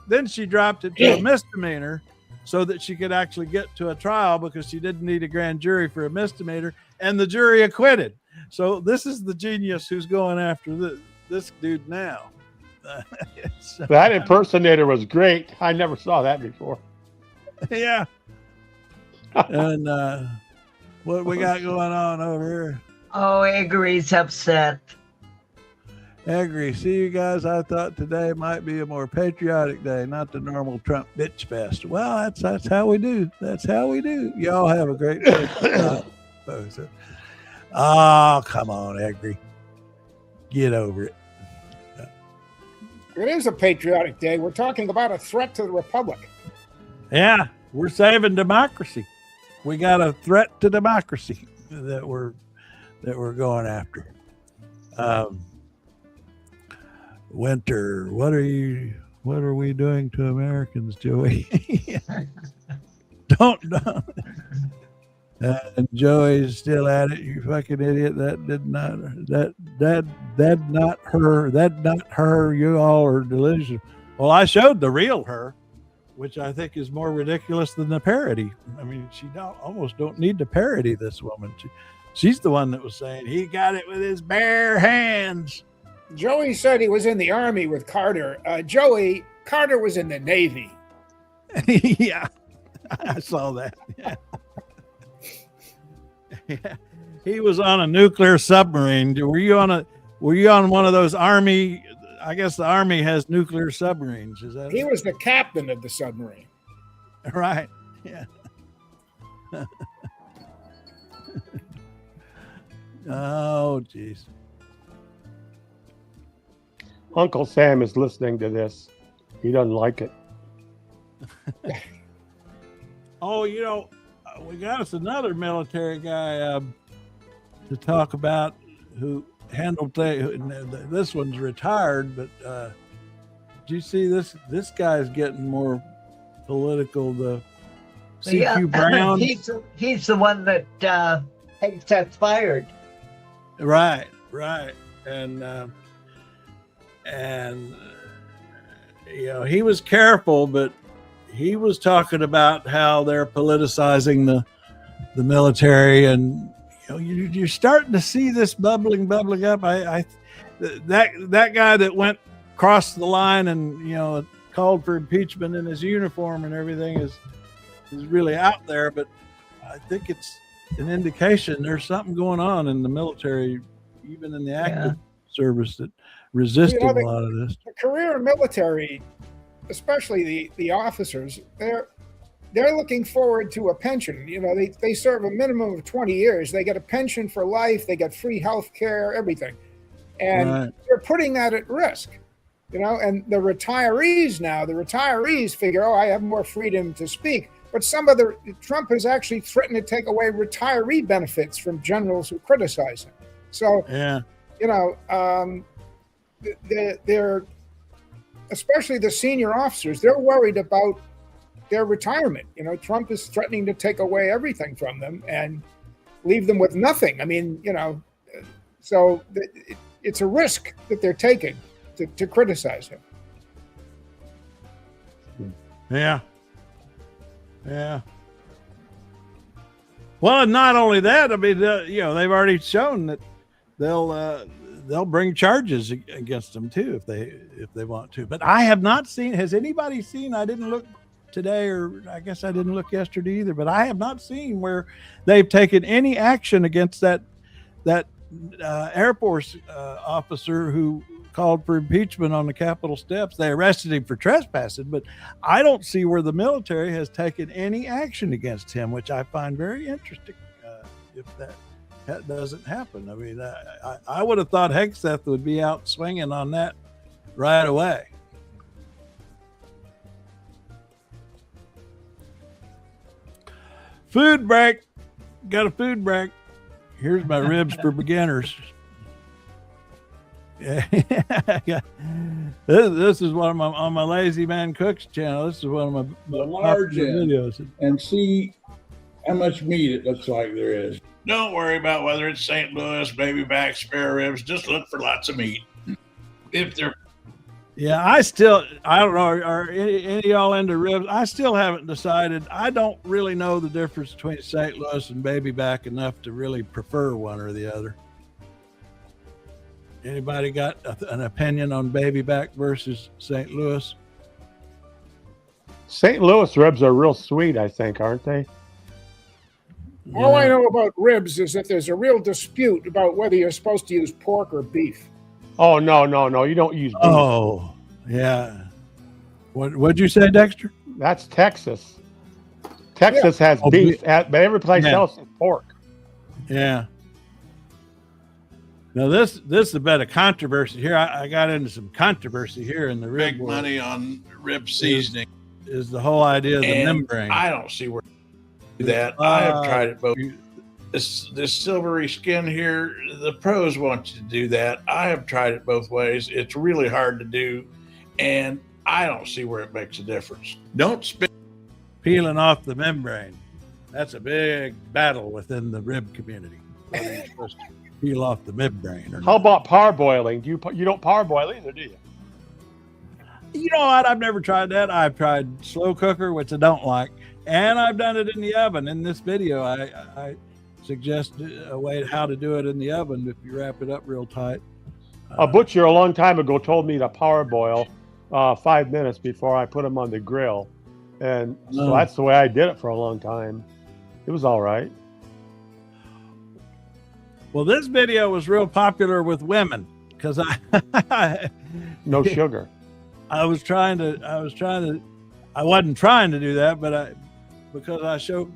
then she dropped it to a misdemeanor so that she could actually get to a trial because she didn't need a grand jury for a misdemeanor, and the jury acquitted. So this is the genius who's going after this dude now. That impersonator was great. I never saw that before. Yeah. And what we got going on over here? Oh, Avery's upset. Agree. See you guys. I thought today might be a more patriotic day, not the normal Trump bitch fest. Well, that's how we do. That's how we do. Y'all have a great day. Oh, come on, Agree. Get over it. It is a patriotic day. We're talking about a threat to the republic. Yeah, we're saving democracy. We got a threat to democracy that we're going after. Winter, what are we doing to Americans, Joey? Don't. And Joey's still at it. You fucking idiot. That not her. You all are delusional. Well, I showed the real her, which I think is more ridiculous than the parody. I mean, she almost don't need to parody this woman. She's the one that was saying he got it with his bare hands. Joey said he was in the Army with Carter. Carter was in the Navy. Yeah, I saw that. Yeah. Yeah. He was on a nuclear submarine. Were you on one of those Army? I guess the Army has nuclear submarines. Is that? He was the captain of the submarine. Right. Yeah. Oh, jeez. Uncle Sam is listening to this. He doesn't like it. Oh, we got us another military guy to talk about who handled this one's retired, but did you see this? This guy's getting more political. The CQ Brown. He's the one that Hank set fired. Right, and he was careful, but he was talking about how they're politicizing the military, and you're starting to see this bubbling up. That guy that went across the line and called for impeachment in his uniform and everything is really out there, but I think it's an indication there's something going on in the military, even in the active service, that resisting a lot of this. The career military, especially the officers, they're looking forward to a pension. They serve a minimum of 20 years. They get a pension for life. They get free health care, everything. And they're putting that at risk. You know, and the retirees figure, oh, I have more freedom to speak. But Trump has actually threatened to take away retiree benefits from generals who criticize him. So, yeah, you know, they're especially the senior officers, they're worried about their retirement. You know, Trump is threatening to take away everything from them and leave them with nothing. I mean, you know, so it's a risk that they're taking to criticize him. Yeah. Yeah. Well, and not only that, I mean, you know, they've already shown that they'll bring charges against them too if they want to. But I have not seen. Has anybody seen? I didn't look today, or I guess I didn't look yesterday either. But I have not seen where they've taken any action against that Air Force officer who called for impeachment on the Capitol steps. They arrested him for trespassing, but I don't see where the military has taken any action against him, which I find very interesting. If that doesn't happen, I mean, I would have thought Hegseth would be out swinging on that right away. Food break. Got a food break. Here's my ribs for beginners. Yeah, this is one of my on my Lazy Man Cooks channel. This is one of my large videos, and see how much meat it looks like there is. Don't worry about whether it's St. Louis, baby back, spare ribs. Just look for lots of meat. If they're yeah, I don't know. Are any of y'all into ribs? I still haven't decided. I don't really know the difference between St. Louis and baby back enough to really prefer one or the other. Anybody got an opinion on baby back versus St. Louis? St. Louis ribs are real sweet, I think, aren't they? Yeah. All I know about ribs is that there's a real dispute about whether you're supposed to use pork or beef. Oh, no. You don't use beef. Oh, yeah. What'd you say, Dexter? That's Texas. Texas has beef, but every place else is pork. Yeah. Now this is a bit of controversy here. I got into some controversy here in the rib big world. money on rib seasoning. Is the whole idea of the membrane. I don't see where that. I have tried it both. This silvery skin here, the pros want you to do that. I have tried it both ways. It's really hard to do, and I don't see where it makes a difference. Don't spit. Peeling off the membrane. That's a big battle within the rib community. Whether you're supposed to peel off the membrane or How about parboiling? You don't parboil either, do you? You know what? I've never tried that. I've tried slow cooker, which I don't like, and I've done it in the oven. In this video, I suggest a way how to do it in the oven if you wrap it up real tight. A butcher a long time ago told me to parboil 5 minutes before I put them on the grill, and so that's the way I did it for a long time. It was all right. Well, this video was real popular with women because no sugar. I wasn't trying to do that, but because I showed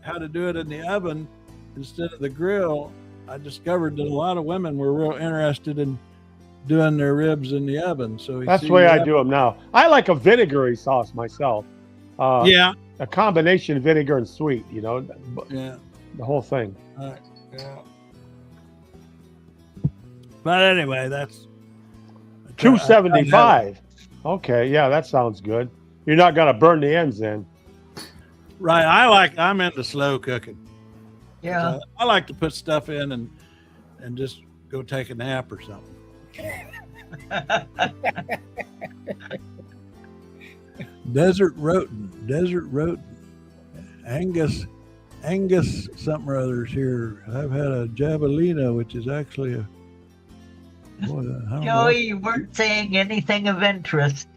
how to do it in the oven instead of the grill, I discovered that a lot of women were real interested in doing their ribs in the oven. So that's the way I do them now. I like a vinegary sauce myself. Yeah, a combination vinegar and sweet. You know, yeah, the whole thing. All right. Yeah. But anyway, that's $2.75. Okay, yeah, that sounds good. You're not gonna burn the ends in. Right. I'm into slow cooking. Yeah. I like to put stuff in and just go take a nap or something. Desert Roten. Angus something or others here. I've had a javelina, which is actually a Joey, you weren't saying anything of interest.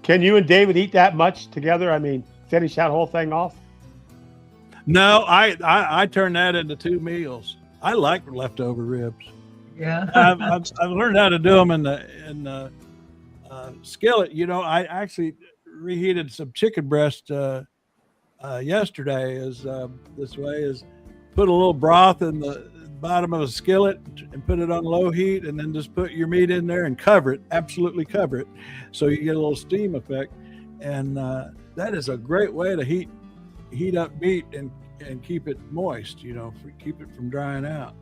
Can you and David eat that much together? I mean, finish that whole thing off? No, I turn that into 2 meals. I like leftover ribs. Yeah, I've learned how to do them in the skillet. You know, I actually reheated some chicken breast yesterday. This way is put a little broth in the bottom of a skillet and put it on low heat, and then just put your meat in there and cover it, absolutely cover it, so you get a little steam effect. And that is a great way to heat up meat and keep it moist, keep it from drying out.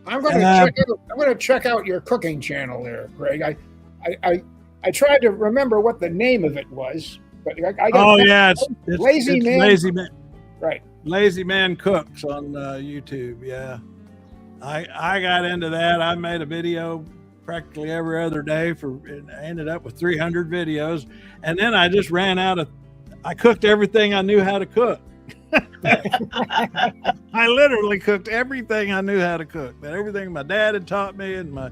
I'm going to check out your cooking channel there, Greg. I tried to remember what the name of it was, but I got it's Lazy Man. Lazy Man, right? Lazy Man Cooks on YouTube. Yeah, I got into that. I made a video practically every other day and I ended up with 300 videos, and then I just ran out of. I cooked everything I knew how to cook. I literally cooked everything I knew how to cook. Everything my dad had taught me and my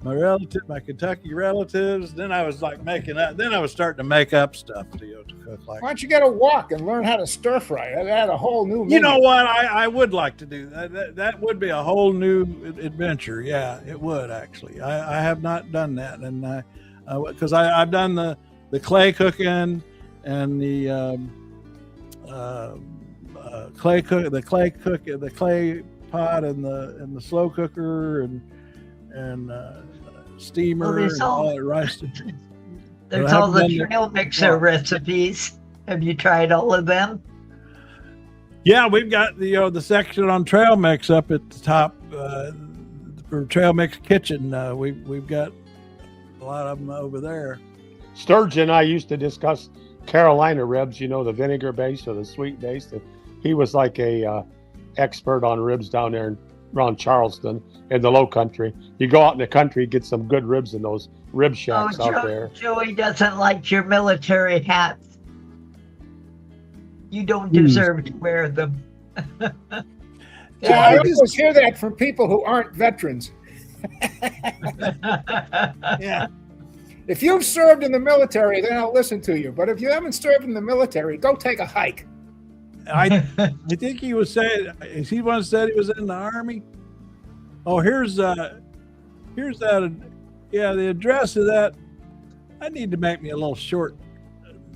my Kentucky relatives. Then I was like making up. Then I was starting to make up stuff to cook. Like, why don't you get a wok and learn how to stir fry? That had a whole new menu. You know what? I would like to do that. That would be a whole new adventure. Yeah, it would actually. I have not done that, and because I've done the clay cooking and the clay pot and the slow cooker and steamer and all that rice. There's all the trail mixer recipes. Have you tried all of them? Yeah, we've got the section on TrailMix up at the top for TrailMix Kitchen. We've got a lot of them over there. Sturgeon and I used to discuss Carolina ribs, the vinegar base or the sweet base. He was like a expert on ribs down there around Charleston in the Low Country. You go out in the country, get some good ribs in those rib shacks out there. Joey doesn't like your military hats. You don't deserve to wear them. Yeah, I always hear that from people who aren't veterans. Yeah. If you've served in the military, then I'll listen to you. But if you haven't served in the military, go take a hike. I think he was saying, is he once said he was in the Army? Oh, here's that. Yeah, the address of that. I need to make me a little short.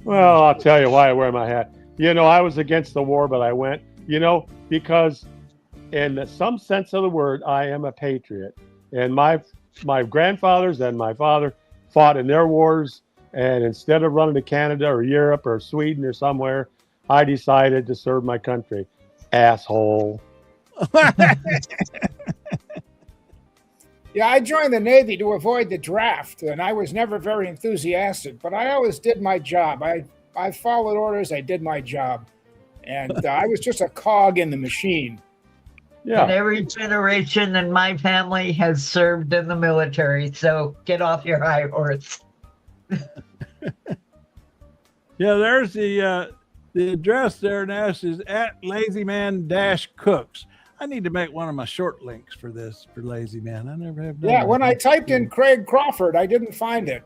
Well, I'll tell you why I wear my hat. I was against the war, but I went, because in some sense of the word, I am a patriot. And my grandfathers and my father fought in their wars. And instead of running to Canada or Europe or Sweden or somewhere, I decided to serve my country. Asshole. Yeah, I joined the Navy to avoid the draft, and I was never very enthusiastic, but I always did my job. I followed orders, I did my job, and I was just a cog in the machine. Yeah. And every generation in my family has served in the military, so get off your high horse. Yeah, there's the address there now is at LazyMan-Cooks. I need to make one of my short links for this for Lazy Man. I never have done that. When I typed in Craig Crawford, I didn't find it.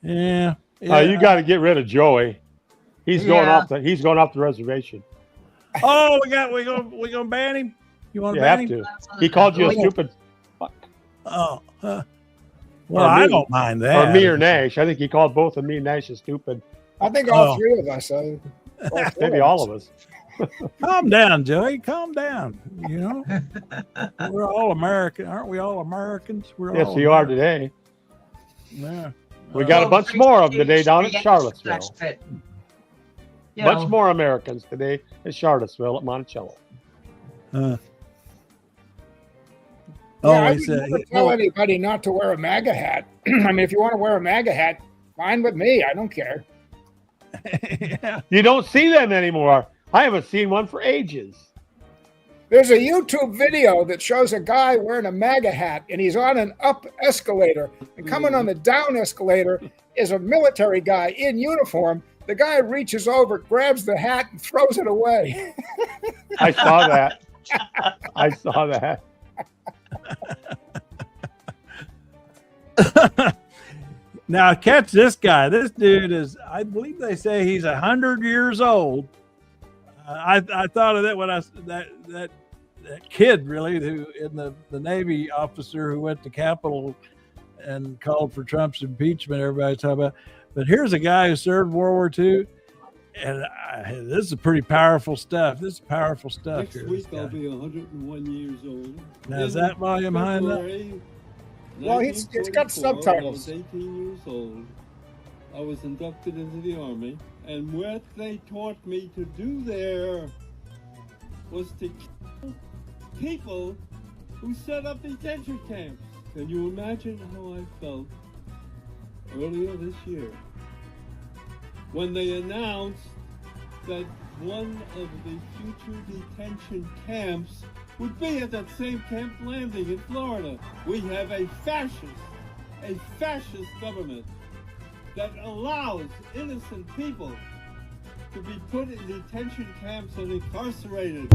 Yeah. You got to get rid of Joey. He's going off the reservation. Oh, we're gonna ban him. You want to ban him? To. He called you a stupid fuck. Oh. Well, I don't mind that. Or me or Nash. I think he called both of me and Nash stupid. I think all three of us. Maybe all of us. Calm down, Joey. Calm down. We're all American, aren't we? All Americans. Yes, you are today. Yeah. We got a bunch more of them today down at Charlottesville. Much more Americans today at Charlottesville at Monticello. I would never tell anybody not to wear a MAGA hat. I mean, if you want to wear a MAGA hat, fine with me. I don't care. Yeah. You don't see them anymore. I haven't seen one for ages. There's a YouTube video that shows a guy wearing a MAGA hat, and he's on an up escalator. And coming on the down escalator is a military guy in uniform. The guy reaches over, grabs the hat, and throws it away. I saw that. I saw that. Now catch this guy. This dude is, I believe they say he's 100 years old. I thought of that when that kid really who in the Navy officer who went to Capitol and called for Trump's impeachment. Everybody's talking about, but here's a guy who served World War II. this is pretty powerful stuff. This is powerful stuff. Next week I'll be 101 years old. Now, is that volume high enough? Well, it's got subtitles. I was 18 years old. I was inducted into the Army, and what they taught me to do there was to kill people who set up detention camps. Can you imagine how I felt earlier this year when they announced that one of the future detention camps would be at that same Camp Landing in Florida? We have a fascist government that allows innocent people to be put in detention camps and incarcerated.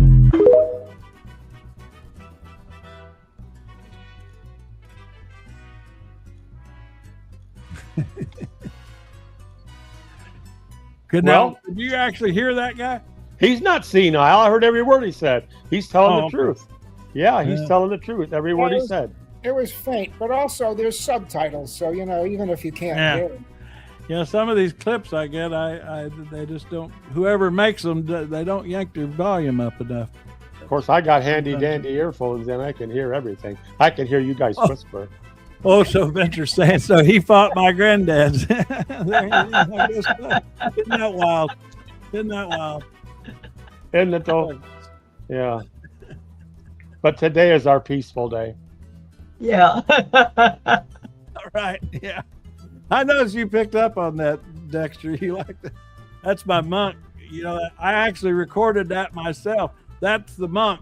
Did you actually hear that guy? He's not senile. I heard every word he said. He's telling the truth. Yeah, he's telling the truth. Every word he said. It was faint, but also there's subtitles, so even if you can't hear it. Yeah, some of these clips I get, they just don't. Whoever makes them, they don't yank their volume up enough. Of course, I got handy dandy earphones, and I can hear everything. I can hear you guys whisper. Oh, so Venture's saying so. He fought my granddad's. Isn't that wild? Isn't that wild? Isn't it though? Yeah. But today is our peaceful day. Yeah. All right. Yeah. I noticed you picked up on that, Dexter. You like that? That's my monk. I actually recorded that myself. That's the monk.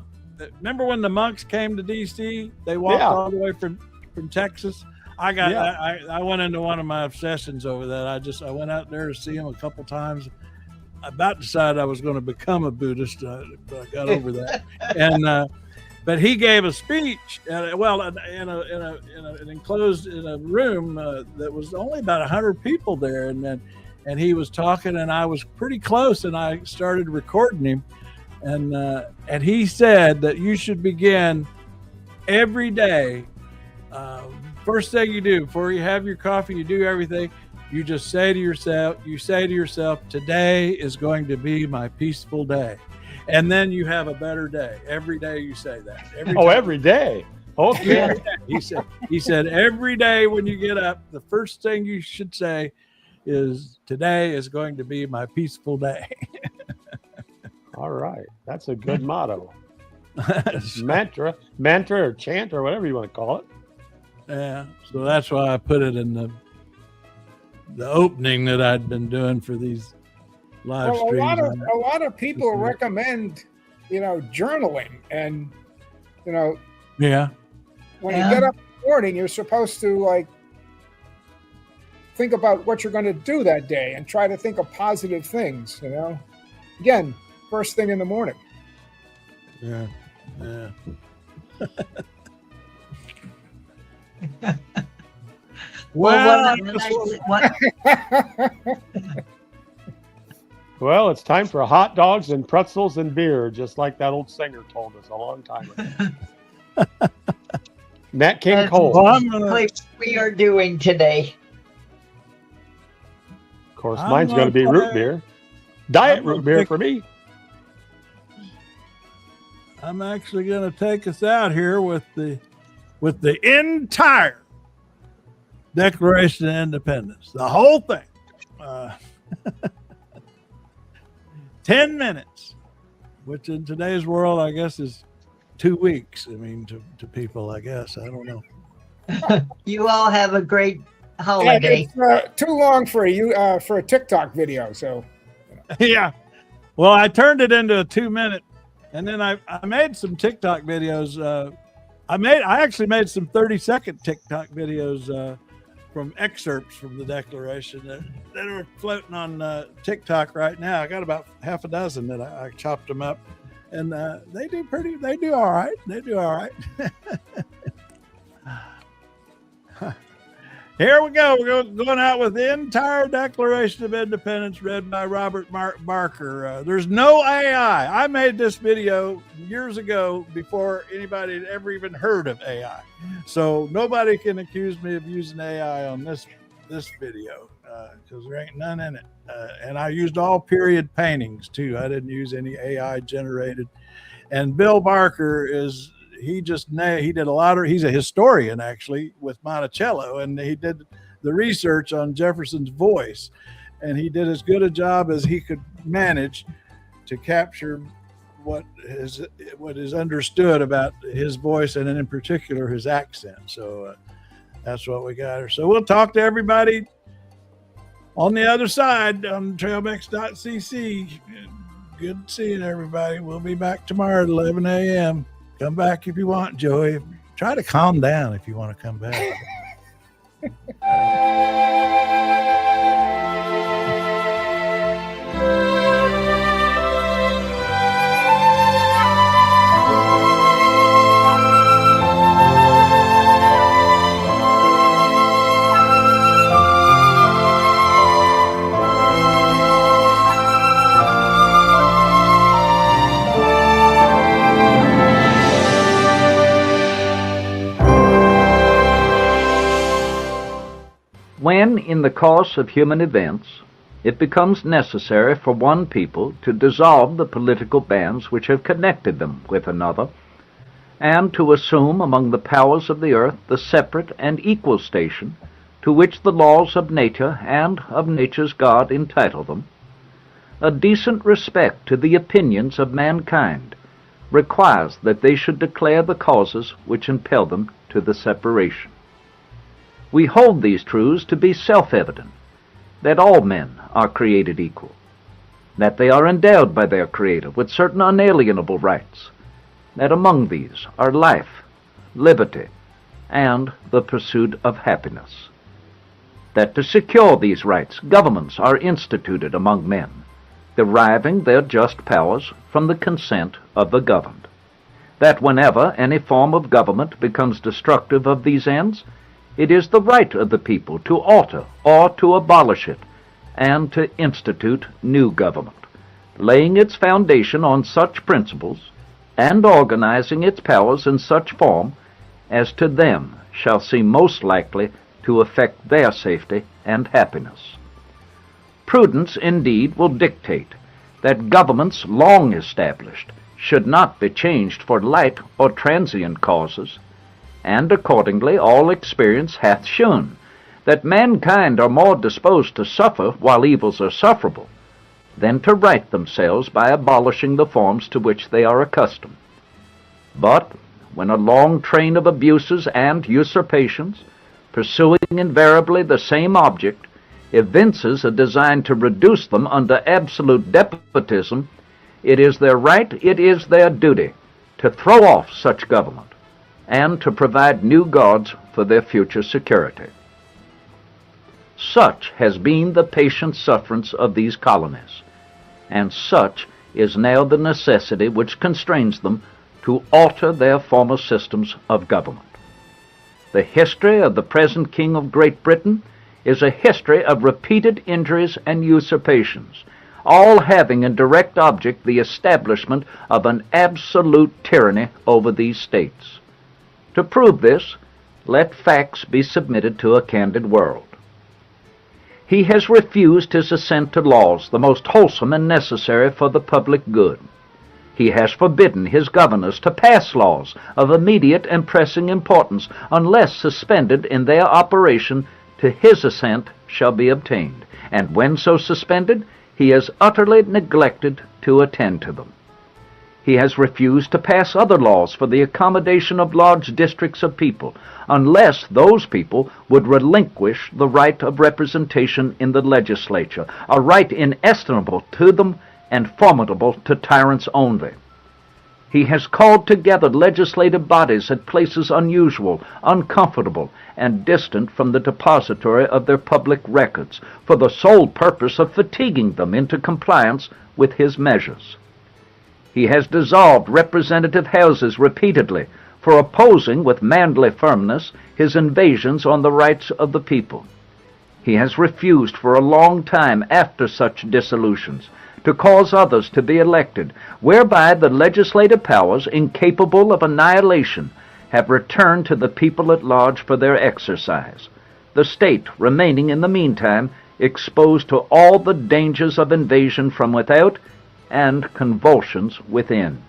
Remember when the monks came to D.C.? They walked all the way from Texas. I went into one of my obsessions over that. I went out there to see him a couple times. I about decided I was going to become a Buddhist, but I got over that. And but he gave a speech, in an enclosed in a room that was only about 100 people there, and he was talking, and I was pretty close, and I started recording him, and he said that you should begin every day. First thing you do before you have your coffee, you do everything. You just say to yourself, today is going to be my peaceful day. And then you have a better day. Every day you say that. Every day. Okay. He said every day when you get up, the first thing you should say is, today is going to be my peaceful day. All right. That's a good motto. mantra or chant or whatever you want to call it. Yeah. So that's why I put it in the opening that I'd been doing for these live streams. A lot of people recommend, journaling, and when you get up in the morning, you're supposed to think about what you're going to do that day and try to think of positive things. Again, first thing in the morning. Yeah. Well, it's time for hot dogs and pretzels and beer, just like that old singer told us a long time ago. Nat King Cole. We are doing today. Of course, mine's going to be root beer. Diet root beer for me. I'm actually going to take us out here with the entire Declaration of Independence, the whole thing. 10 minutes, which in today's world, I guess, is 2 weeks. I mean, to people, I guess. I don't know. You all have a great holiday. It's too long for a TikTok video, so. Yeah. Well, I turned it into a 2-minute, and then I made some TikTok videos. I actually made some 30-second TikTok videos from excerpts from the Declaration that are floating on TikTok right now. I got about half a dozen that I chopped them up, and they do all right. They do all right. Here we go. We're going out with the entire Declaration of Independence read by Robert Barker. There's no AI. I made this video years ago before anybody had ever even heard of AI. So nobody can accuse me of using AI on this video. because there ain't none in it. And I used all period paintings too. I didn't use any AI generated. And Bill Barker he did a lot of, he's a historian actually with Monticello, and he did the research on Jefferson's voice, and he did as good a job as he could manage to capture what is understood about his voice, and in particular his accent. So that's what we got here. So we'll talk to everybody on the other side on trailmix.cc. Good seeing everybody. We'll be back tomorrow at 11 a.m. Come back if you want, Joey. Try to calm down if you want to come back. When, in the course of human events, it becomes necessary for one people to dissolve the political bands which have connected them with another, and to assume among the powers of the earth the separate and equal station to which the laws of nature and of nature's God entitle them, a decent respect to the opinions of mankind requires that they should declare the causes which impel them to the separation. We hold these truths to be self-evident, that all men are created equal, that they are endowed by their Creator with certain unalienable rights, that among these are life, liberty, and the pursuit of happiness, that to secure these rights governments are instituted among men, deriving their just powers from the consent of the governed, that whenever any form of government becomes destructive of these ends, it is the right of the people to alter or to abolish it, and to institute new government, laying its foundation on such principles, and organizing its powers in such form as to them shall seem most likely to affect their safety and happiness. Prudence, indeed, will dictate that governments long established should not be changed for light or transient causes, and accordingly all experience hath shewn that mankind are more disposed to suffer while evils are sufferable than to right themselves by abolishing the forms to which they are accustomed. But when a long train of abuses and usurpations, pursuing invariably the same object, evinces a design to reduce them under absolute despotism, it is their right, it is their duty, to throw off such government, and to provide new gods for their future security. Such has been the patient sufferance of these colonies, and such is now the necessity which constrains them to alter their former systems of government. The history of the present King of Great Britain is a history of repeated injuries and usurpations, all having in direct object the establishment of an absolute tyranny over these states. To prove this, let facts be submitted to a candid world. He has refused his assent to laws the most wholesome and necessary for the public good. He has forbidden his governors to pass laws of immediate and pressing importance unless suspended in their operation to his assent shall be obtained, and when so suspended, he has utterly neglected to attend to them. He has refused to pass other laws for the accommodation of large districts of people, unless those people would relinquish the right of representation in the legislature, a right inestimable to them and formidable to tyrants only. He has called together legislative bodies at places unusual, uncomfortable, and distant from the depository of their public records, for the sole purpose of fatiguing them into compliance with his measures. He has dissolved representative houses repeatedly for opposing with manly firmness his invasions on the rights of the people. He has refused for a long time after such dissolutions to cause others to be elected, whereby the legislative powers, incapable of annihilation, have returned to the people at large for their exercise, the state remaining in the meantime exposed to all the dangers of invasion from without and convulsions within.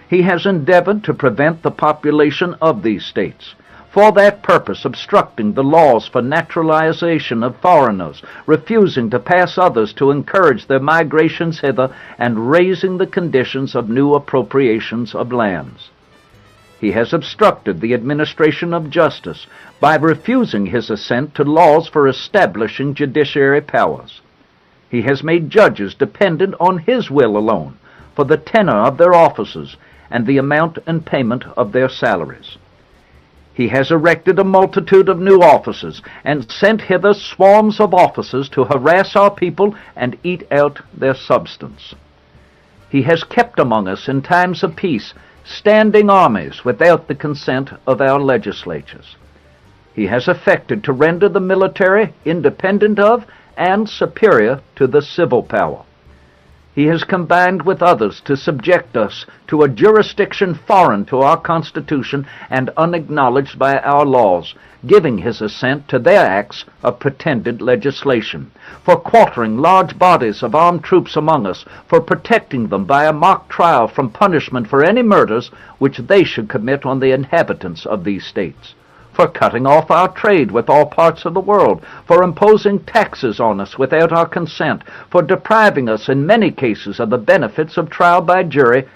He has endeavored to prevent the population of these states, for that purpose obstructing the laws for naturalization of foreigners, refusing to pass others to encourage their migrations hither, and raising the conditions of new appropriations of lands. He has obstructed the administration of justice by refusing his assent to laws for establishing judiciary powers. He has made judges dependent on his will alone for the tenure of their offices and the amount and payment of their salaries. He has erected a multitude of new offices and sent hither swarms of officers to harass our people and eat out their substance. He has kept among us in times of peace standing armies without the consent of our legislatures. He has affected to render the military independent of and superior to the civil power. He has combined with others to subject us to a jurisdiction foreign to our Constitution and unacknowledged by our laws, giving his assent to their acts of pretended legislation, for quartering large bodies of armed troops among us, for protecting them by a mock trial from punishment for any murders which they should commit on the inhabitants of these states, for cutting off our trade with all parts of the world, for imposing taxes on us without our consent, for depriving us in many cases of the benefits of trial by jury,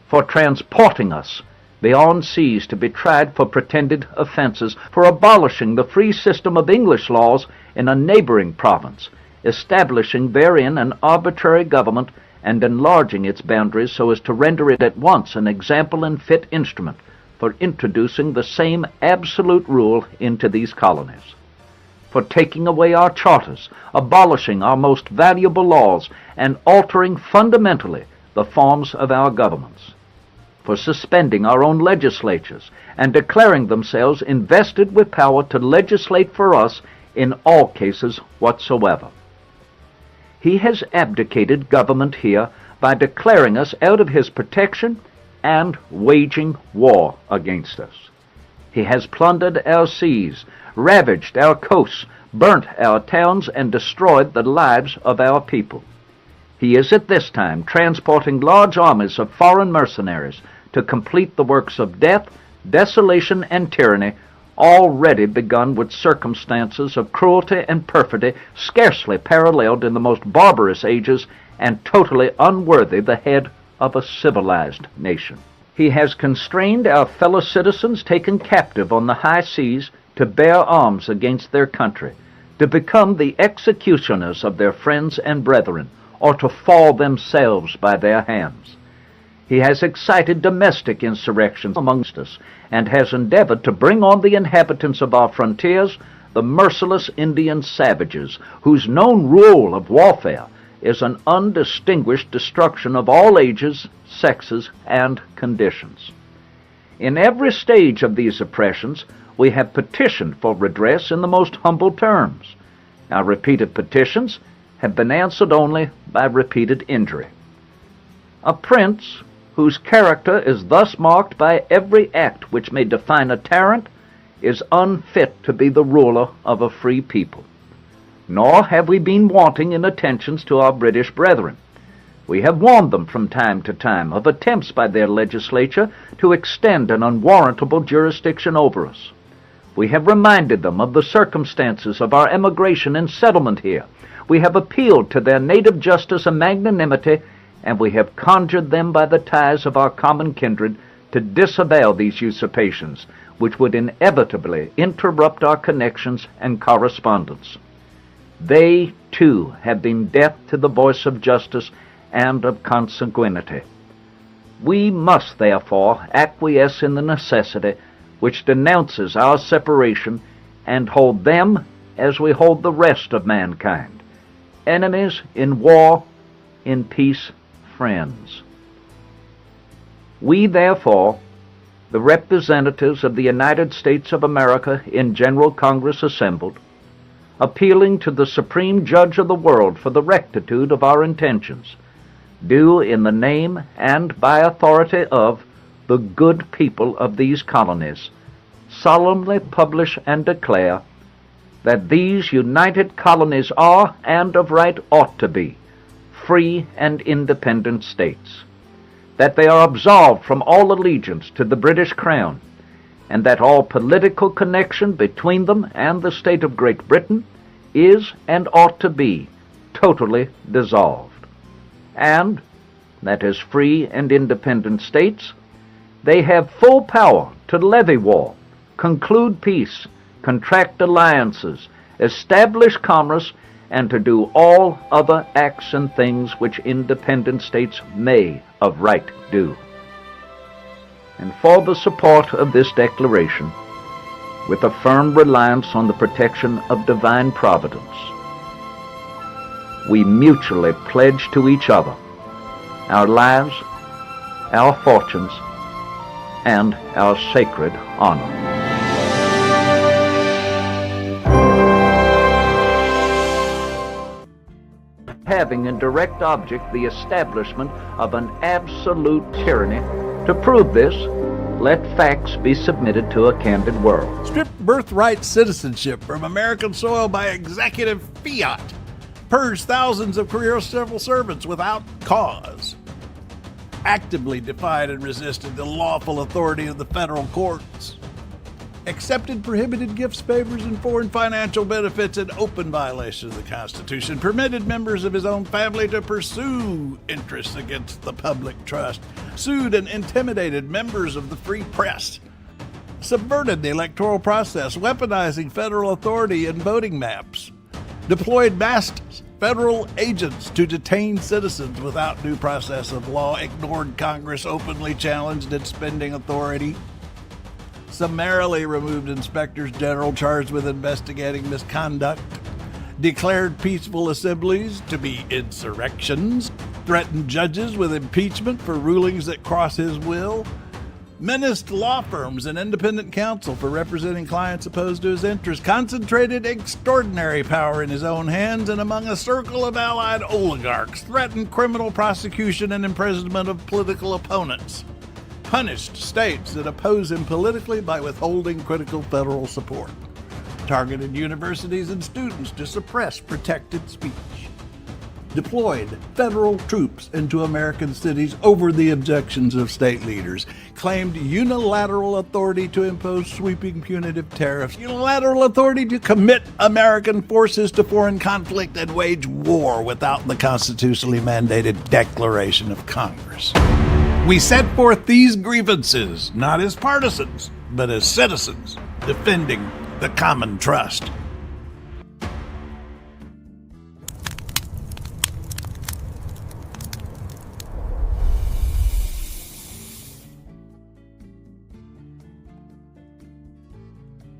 for transporting us beyond seas to be tried for pretended offenses, for abolishing the free system of English laws in a neighboring province, establishing therein an arbitrary government, and enlarging its boundaries so as to render it at once an example and fit instrument for introducing the same absolute rule into these colonies, for taking away our charters, abolishing our most valuable laws, and altering fundamentally the forms of our governments, for suspending our own legislatures and declaring themselves invested with power to legislate for us in all cases whatsoever. He has abdicated government here by declaring us out of his protection and waging war against us. He has plundered our seas, ravaged our coasts, burnt our towns, and destroyed the lives of our people. He is at this time transporting large armies of foreign mercenaries to complete the works of death, desolation, and tyranny, already begun with circumstances of cruelty and perfidy scarcely paralleled in the most barbarous ages, and totally unworthy the head of a civilized nation. He has constrained our fellow citizens taken captive on the high seas to bear arms against their country, to become the executioners of their friends and brethren, or to fall themselves by their hands. He has excited domestic insurrections amongst us, and has endeavored to bring on the inhabitants of our frontiers the merciless Indian savages, whose known rule of warfare is an undistinguished destruction of all ages, sexes, and conditions. In every stage of these oppressions, we have petitioned for redress in the most humble terms. Our repeated petitions have been answered only by repeated injury. A prince whose character is thus marked by every act which may define a tyrant is unfit to be the ruler of a free people. Nor have we been wanting in attentions to our British brethren. We have warned them from time to time of attempts by their legislature to extend an unwarrantable jurisdiction over us. We have reminded them of the circumstances of our emigration and settlement here. We have appealed to their native justice and magnanimity, and we have conjured them by the ties of our common kindred to disavow these usurpations, which would inevitably interrupt our connections and correspondence. They, too, have been deaf to the voice of justice and of consanguinity. We must, therefore, acquiesce in the necessity which denounces our separation, and hold them as we hold the rest of mankind, enemies in war, in peace, friends. We, therefore, the representatives of the United States of America in General Congress assembled, appealing to the Supreme Judge of the world for the rectitude of our intentions, do in the name and by authority of the good people of these colonies solemnly publish and declare that these united colonies are, and of right ought to be, free and independent states, that they are absolved from all allegiance to the British Crown, and that all political connection between them and the state of Great Britain is and ought to be totally dissolved, and that as free and independent states, they have full power to levy war, conclude peace, contract alliances, establish commerce, and to do all other acts and things which independent states may of right do. And for the support of this declaration, with a firm reliance on the protection of divine providence, we mutually pledge to each other our lives, our fortunes, and our sacred honor. Having in direct object the establishment of an absolute tyranny, to prove this, let facts be submitted to a candid world. Strip birthright citizenship from American soil by executive fiat. Purge thousands of career civil servants without cause. Actively defied and resisted the lawful authority of the federal courts. Accepted prohibited gifts, favors, and foreign financial benefits in open violation of the Constitution. Permitted members of his own family to pursue interests against the public trust. Sued and intimidated members of the free press. Subverted the electoral process, weaponizing federal authority in voting maps. Deployed masked federal agents to detain citizens without due process of law. Ignored Congress, openly challenged its spending authority. Summarily removed inspectors general charged with investigating misconduct, declared peaceful assemblies to be insurrections, threatened judges with impeachment for rulings that cross his will, menaced law firms and independent counsel for representing clients opposed to his interests, concentrated extraordinary power in his own hands and among a circle of allied oligarchs, threatened criminal prosecution and imprisonment of political opponents, punished states that oppose him politically by withholding critical federal support, targeted universities and students to suppress protected speech, deployed federal troops into American cities over the objections of state leaders, claimed unilateral authority to impose sweeping punitive tariffs, unilateral authority to commit American forces to foreign conflict and wage war without the constitutionally mandated declaration of Congress. We set forth these grievances not as partisans, but as citizens defending the common trust.